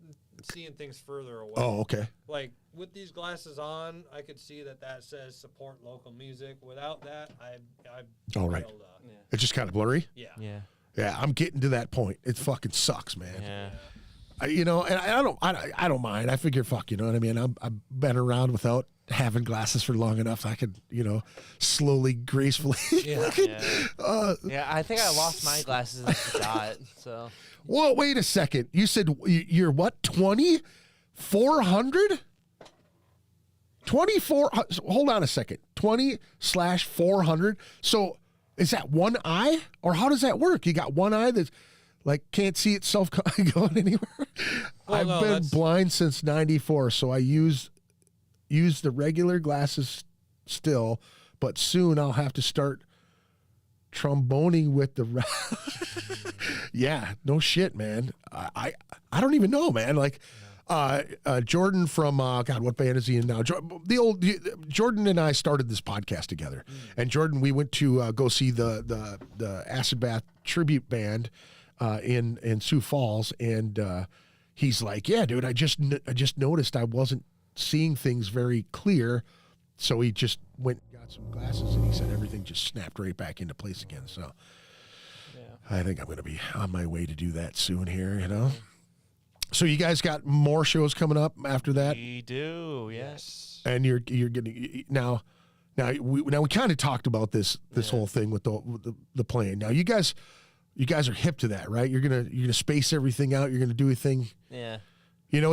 seeing things further away. Oh, okay. Like, with these glasses on, I could see that says support local music. Without that, all right. It's just kind of blurry? Yeah. Yeah. Yeah, I'm getting to that point. It fucking sucks, man. Yeah. And I don't mind. I figure, fuck, you know what I mean? I've been around without having glasses for long enough. I could, slowly, gracefully. Yeah. Yeah, I think I lost my glasses at the dot. So. Whoa, wait a second. You said you're what? 2,400? 24. Hold on a second. 20/400. So is that one eye, or how does that work? You got one eye that's can't see itself going anywhere. Well, I've been blind since '94, so I use the regular glasses still, but soon I'll have to start tromboning with the. Yeah, no shit, man. I don't even know, man. Jordan from God, what band is he in now? Jordan and I started this podcast together, and Jordan, we went to go see the Acid Bath tribute band. In Sioux Falls, and he's like, yeah, dude, I just noticed I wasn't seeing things very clear, so he just went and got some glasses, and he said everything just snapped right back into place again. So I think I'm going to be on my way to do that soon here, So you guys got more shows coming up after that? We do, yes. And you're getting now we kind of talked about this whole thing with the plane. Now you guys are hip to that, right? You're gonna space everything out. You're gonna do a thing. Yeah. You know,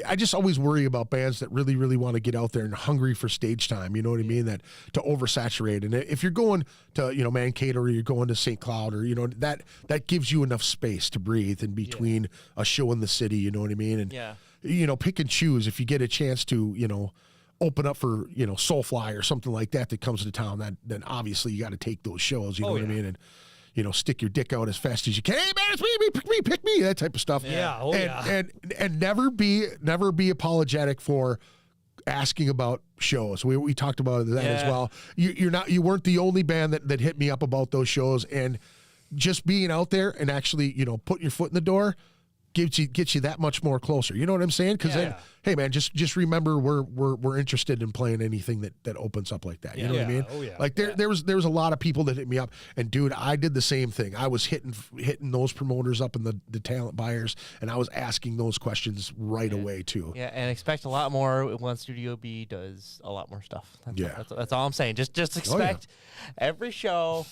I just always worry about bands that really, really want to get out there and hungry for stage time. You know what I mean? That to oversaturate. And if you're going to, you know, Mankato, or you're going to St. Cloud, or, you know, that gives you enough space to breathe in between a show in the city. You know what I mean? And, you know, pick and choose. If you get a chance to, you know, open up for, you know, Soulfly or something like that comes to town, then obviously you got to take those shows. You know what I mean? And, you know, stick your dick out as fast as you can. Hey man, it's me, pick me, that type of stuff. And never be apologetic for asking about shows. We talked about that as well. You weren't the only band that hit me up about those shows, and just being out there and actually, you know, putting your foot in the door gets you that much more closer. You know what I'm saying? Because then, hey man, just remember we're interested in playing anything that opens up like that. You know what I mean? Oh, yeah. Like there was a lot of people that hit me up, and dude, I did the same thing. I was hitting those promoters up in the talent buyers, and I was asking those questions right away too. Yeah, and expect a lot more when Studio B does a lot more stuff. That's all I'm saying. Just expect every show.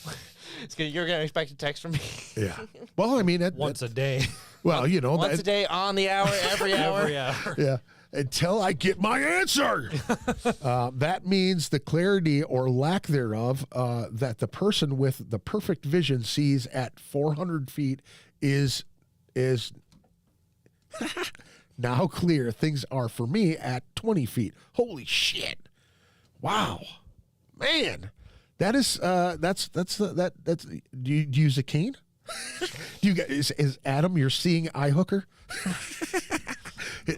You're gonna expect a text from me. Yeah. Well, I mean, once a day. Well, you know, once a day, on the hour, every hour. Every hour. Yeah. Until I get my answer. That means the clarity or lack thereof that the person with the perfect vision sees at 400 feet is now clear. Things are for me at 20 feet. Holy shit. Wow. Man. That is that's do you use a cane? Do you guys, is Adam your seeing eye hooker?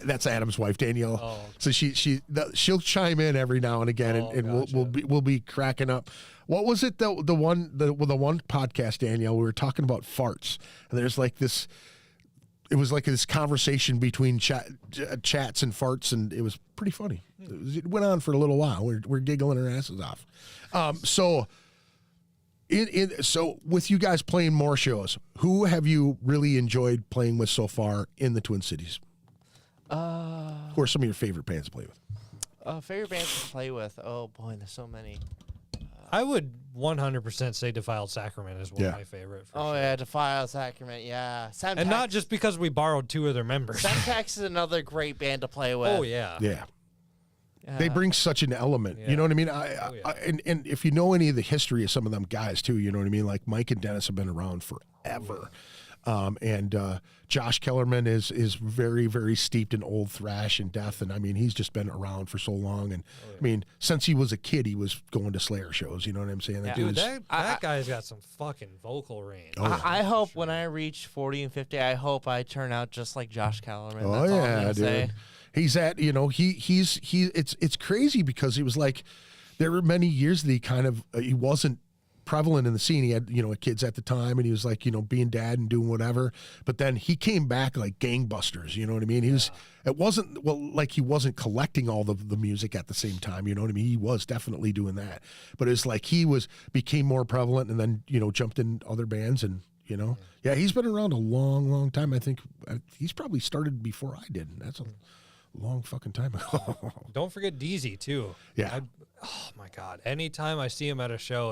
That's Adam's wife, Danielle. Oh. So she'll chime in every now and again, and gotcha. we'll be cracking up. What was it the one podcast, Danielle? We were talking about farts, and there's like this. It was like this conversation between chats and farts, and it was pretty funny. It went on for a little while. We're giggling our asses off. So with you guys playing more shows, who have you really enjoyed playing with so far in the Twin Cities? Who are some of your favorite bands to play with? Favorite bands to play with? Oh boy, there's so many. I would 100% say Defiled Sacrament is one of my favorite. Oh, yeah, Defiled Sacrament, yeah. Semtex. And not just because we borrowed two of their members. Semtex is another great band to play with. Oh, yeah. Yeah. They bring such an element. Yeah. You know what I mean? And if you know any of the history of some of them guys, too, you know what I mean? Like Mike and Dennis have been around forever. And Josh Kellerman is very, very steeped in old thrash and death, and I mean he's just been around for so long. And I mean, since he was a kid, he was going to Slayer shows. You know what I'm saying? Yeah. Dude, that guy's got some fucking vocal range. I hope when I reach 40 and 50, I hope I turn out just like Josh Kellerman. Oh That's all I'm yeah, gonna dude. say. He's at, you know, it's crazy because he was like, there were many years that he kind of he wasn't prevalent in the scene. He had, you know, kids at the time, and he was like, you know, being dad and doing whatever. But then he came back like gangbusters. You know what I mean? It wasn't like he wasn't collecting all the music at the same time. You know what I mean? He was definitely doing that, but it's like became more prevalent, and then, you know, jumped in other bands, and you know, he's been around a long, long time. I think he's probably started before I did. And that's a long fucking time ago. Don't forget DZ too. Yeah. Oh my God. Anytime I see him at a show,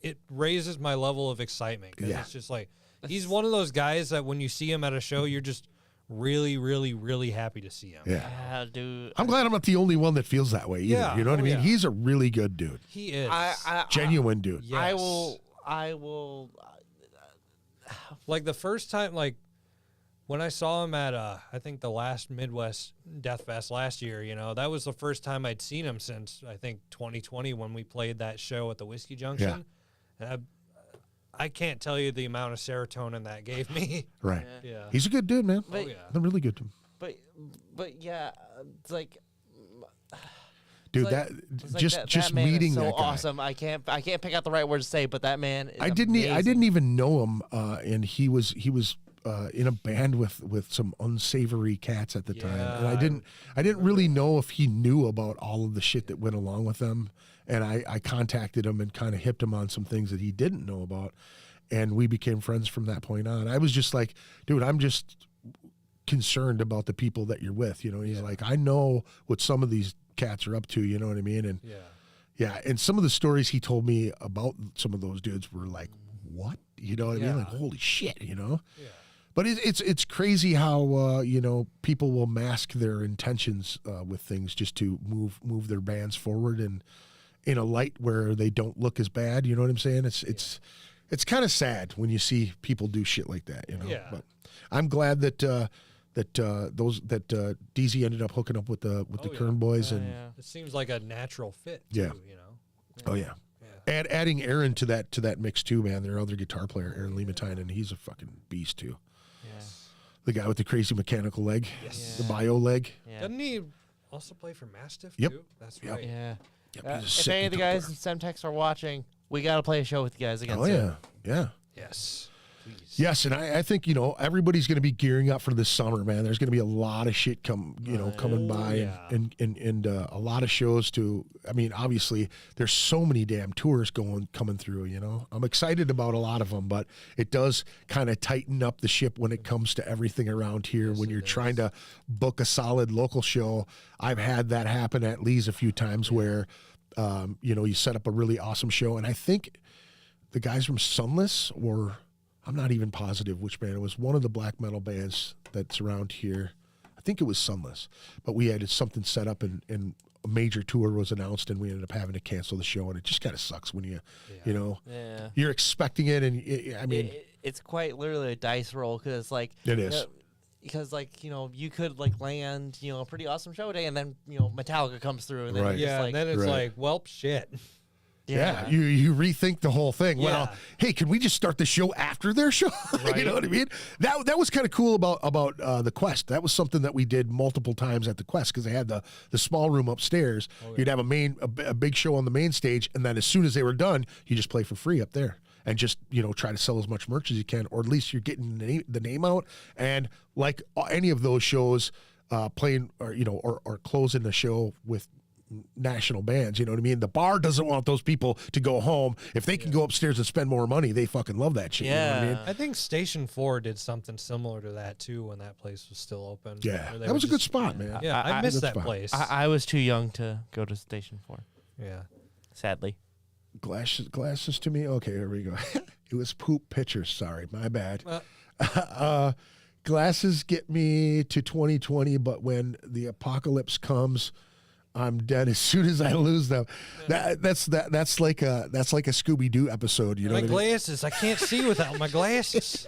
it raises my level of excitement. Cause it's just like, he's one of those guys that when you see him at a show, you're just really, really, really happy to see him. Yeah, dude. I'm glad I'm not the only one that feels that way either. Yeah. You know what I mean? Yeah. He's a really good dude. He is. Genuine dude. Yes. I will. Like the first time, like when I saw him at, I think the last Midwest Death Fest last year, you know, that was the first time I'd seen him since, I think, 2020 when we played that show at the Whiskey Junction. Yeah. And I can't tell you the amount of serotonin that gave me. Right. Yeah. He's a good dude, man. But, I'm really good to him. But yeah, it's like. Dude, it's like, just man meeting is so that guy. awesome. I can't pick out the right word to say, but that man is I didn't even know him, and he was in a band with some unsavory cats at the time, and I didn't really know if he knew about all of the shit that went along with them. And I contacted him and kind of hipped him on some things that he didn't know about, and we became friends from that point on. I was just like, dude, I'm just concerned about the people that you're with. You know, he's like, I know what some of these cats are up to. You know what I mean? And and some of the stories he told me about some of those dudes were like, what? You know what I mean? Like, holy shit, you know? But it's crazy how people will mask their intentions with things just to move their bands forward and in a light where they don't look as bad. You know what I'm saying? It's kind of sad when you see people do shit like that. Yeah. But I'm glad that DZ ended up hooking up with the Kern boys, and it seems like a natural fit. Yeah. Too, Oh yeah. And adding Aaron to that mix too, man. Their other guitar player, Aaron Lematine, and he's a fucking beast too. Yeah. The guy with the crazy mechanical leg, Yes. the bio leg. Yeah. Doesn't he also play for Mastiff Yep. too? That's Yep. right. Yeah. Yep, he's a If sick any of the guitar guys player. in Semtex are watching, we got to play a show with you guys again Oh soon. yeah. Yes. Please. Yes, and I think everybody's going to be gearing up for this summer, man. There's going to be a lot of shit coming by, yeah. and a lot of shows to. I mean, obviously, there's so many damn tours coming through. I'm excited about a lot of them, but it does kind of tighten up the ship when it comes to everything around here. When you're trying to book a solid local show, I've had that happen at Lee's a few times where, you set up a really awesome show, and I think the guys from Sunless or I'm not even positive which band. It was one of the black metal bands that's around here. I think it was Sunless. But we had something set up and a major tour was announced and we ended up having to cancel the show. And it just kind of sucks when you're expecting it. And it's quite literally a dice roll because it is. Because you could land a pretty awesome show today and then Metallica comes through and then Right. you're Yeah. just And then it's like, welp, shit. Yeah, you rethink the whole thing. Yeah. Well, hey, can we just start the show after their show? You know what I mean? That was kind of cool about the Quest. That was something that we did multiple times at the Quest because they had the small room upstairs. You'd have a big show on the main stage, and then as soon as they were done, you just play for free up there and just try to sell as much merch as you can, or at least you're getting the name out. And like any of those shows, playing or closing the show with national bands, you know what I mean? The bar doesn't want those people to go home. If they can go upstairs and spend more money, they fucking love that shit. Yeah. You know what I mean? I think Station 4 did something similar to that too when that place was still open. Yeah, Where they that was a would good just- spot, man. Yeah, I missed good that spot. place. I was too young to go to Station 4, Yeah. sadly. Glasses to me. Okay, here we go. It was poop pictures. Sorry, my bad. Glasses get me to 2020, but when the apocalypse comes, I'm dead as soon as I lose them. That's like a Scooby-Doo episode. You know My what I mean? glasses. I can't see without my glasses.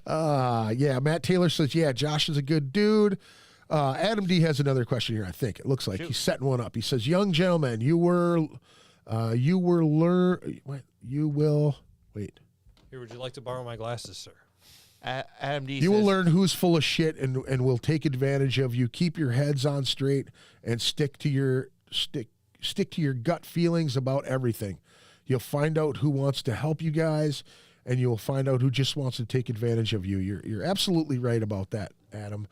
Yeah. Matt Taylor says, yeah, Josh is a good dude. Adam D has another question here. I think it looks like he's setting one up. He says, young gentleman, you will. Wait. Here, would you like to borrow my glasses, sir? Adam D You will says- learn who's full of shit and will take advantage of you. Keep your heads on straight and stick to your gut feelings about everything. You'll find out who wants to help you guys, and you'll find out who just wants to take advantage of you. You're absolutely right about that, Adam.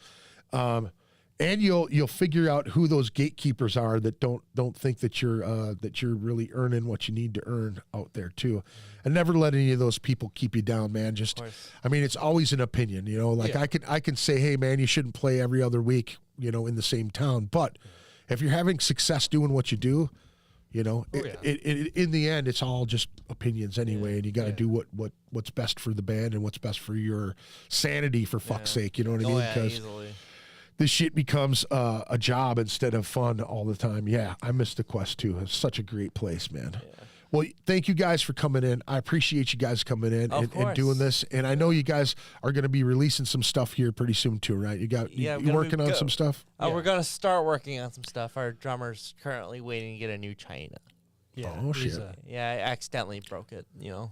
And you'll figure out who those gatekeepers are that don't think that you're really earning what you need to earn out there too, and never let any of those people keep you down, man. Just, I mean, it's always an opinion, Like I can say, hey, man, you shouldn't play every other week, in the same town. But if you're having success doing what you do, in the end, it's all just opinions anyway, and you got to do what's best for the band and what's best for your sanity, for fuck's sake. You know what I mean? Because this shit becomes a job instead of fun all the time. Yeah, I miss the Quest too. It's such a great place, man. Yeah. Well, thank you guys for coming in. I appreciate you guys coming in and doing this. And I know you guys are going to be releasing some stuff here pretty soon too, right? You working on some stuff? We're going to start working on some stuff. Our drummer's currently waiting to get a new China. Yeah. Oh, shit. I accidentally broke it, Yeah.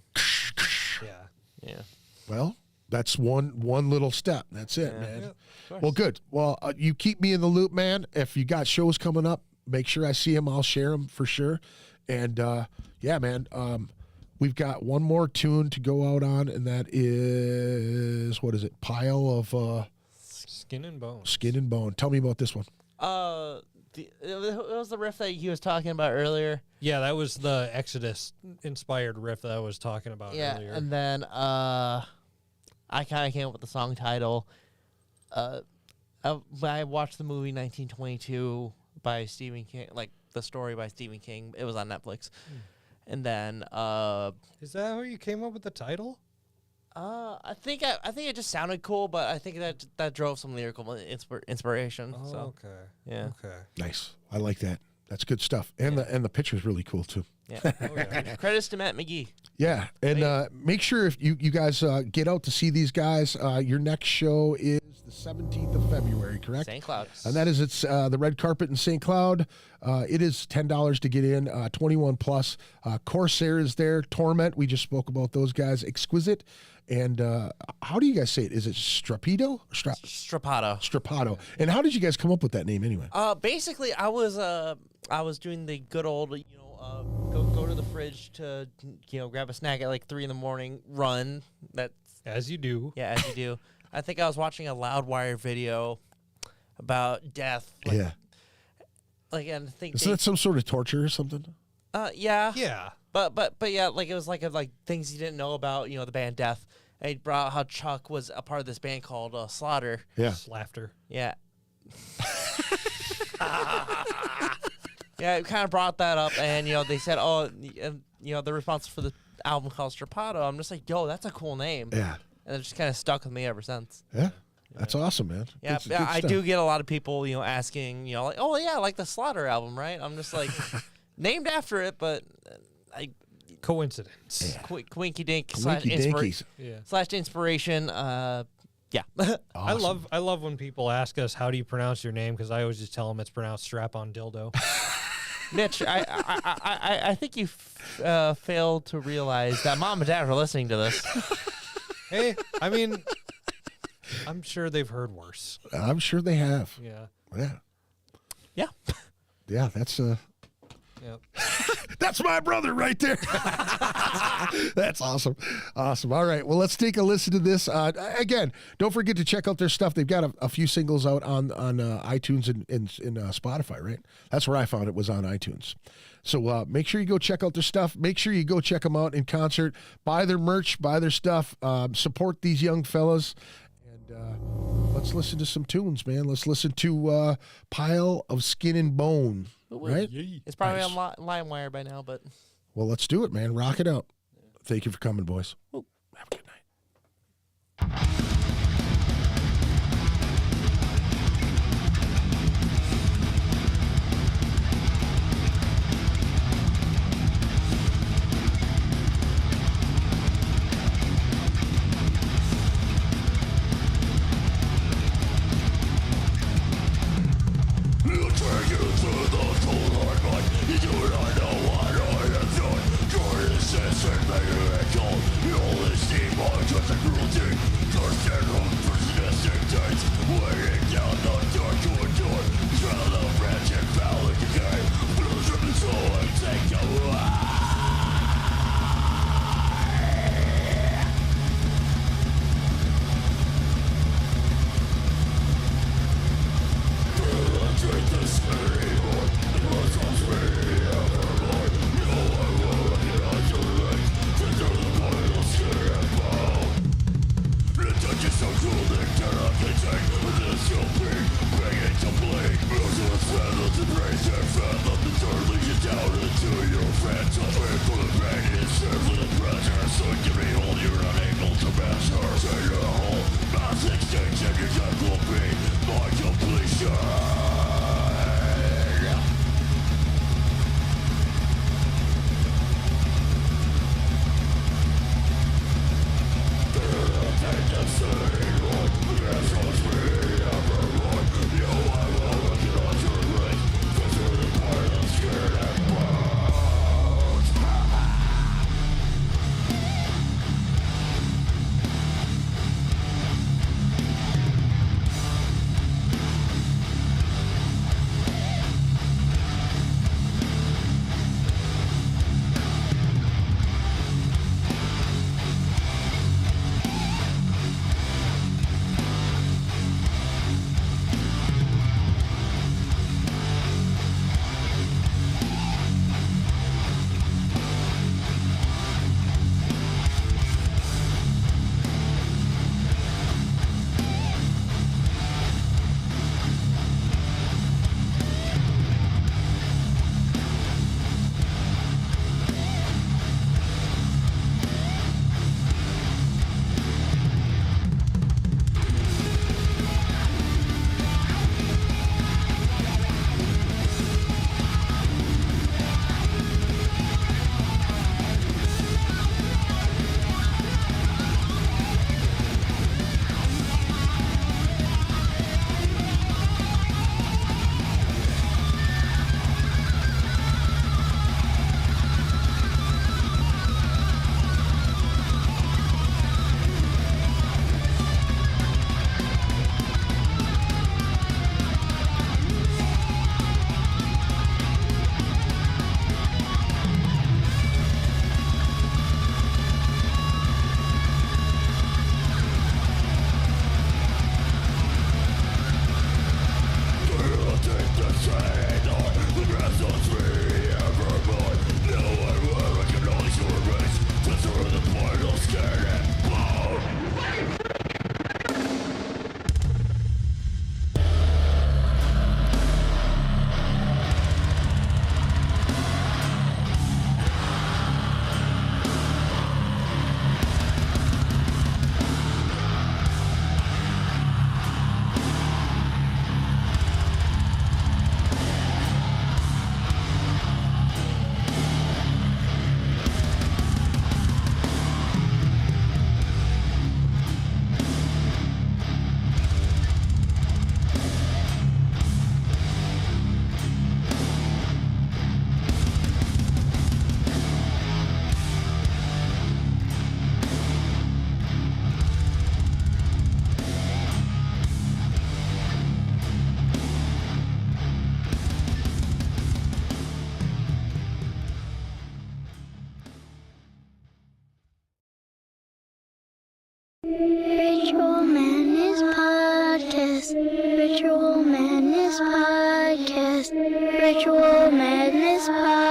Yeah. Well, that's one little step. That's it, man. Yeah, well, good. Well, you keep me in the loop, man. If you got shows coming up, make sure I see them. I'll share them for sure. And yeah, man, we've got one more tune to go out on, and that is, what is it? Pile of Skin and Bone. Skin and Bone. Tell me about this one. It was the riff that he was talking about earlier. Yeah, that was the Exodus inspired riff that I was talking about earlier. And then I kind of came up with the song title. I watched the movie 1922 by Stephen King, like the story by Stephen King. It was on Netflix. And then is that how you came up with the title? I think it just sounded cool, but I think that drove some lyrical inspiration. Oh, so okay. yeah. Okay. Nice. I like that. That's good stuff. And the picture's really cool too. Yeah. Oh, yeah. Credits to Matt McGee. Yeah, and make sure if you guys get out to see these guys, your next show is the 17th of February, correct? St. Cloud. And that is the red carpet in St. Cloud. It is $10 to get in, 21 plus. Corsair is there. Torment, we just spoke about those guys. Exquisite. And how do you guys say it? Is it Strappado? Strappado. Strappado. And how did you guys come up with that name anyway? Basically, I was doing the good old, go to the fridge to, grab a snack at like 3 a.m, run. That's As you do. Yeah, as you do. I think I was watching a Loudwire video about death. Yeah. Like, and I think Isn't that some sort of torture or something? yeah. Yeah. But yeah, like it was like things you didn't know about, the band Death. And he brought out how Chuck was a part of this band called Slaughter. Yeah. Just laughter. Yeah. Yeah, it kind of brought that up, and they said, they're responsible for the album called Strappado. I'm just like, yo, that's a cool name. Yeah. And it just kind of stuck with me ever since. Yeah. That's awesome, man. Yeah, Good I stuff. do get a lot of people, asking, like, oh yeah, like the Slaughter album, right? I'm just like, named after it, but Coincidence. Quinky Dink Dinkies. Yeah. / inspiration. Yeah. Awesome. I love when people ask us how do you pronounce your name, because I always just tell them it's pronounced strap-on dildo. Mitch, I think you failed to realize that Mom and Dad are listening to this. Hey, I mean, I'm sure they've heard worse. I'm sure they have. Yeah. Yeah. Yeah. Yeah, that's Yep. that's my brother right there. That's awesome. Awesome. All right. Well, let's take a listen to this. Again, don't forget to check out their stuff. They've got a few singles out on iTunes and Spotify, right? That's where I found it, was on iTunes. So make sure you go check out their stuff. Make sure you go check them out in concert. Buy their merch, buy their stuff. Support these young fellas. And let's listen to some tunes, man. Let's listen to Pile of Skin and Bone. Right? It's probably on LimeWire by now, but. Well, let's do it, man. Rock it out. Thank you for coming, boys. Have a good night. You turn you through the cold hard mud. You do not know what I have done. Your resistance made it cold. You only see Ritual Madness Podcast. Ritual Madness Podcast.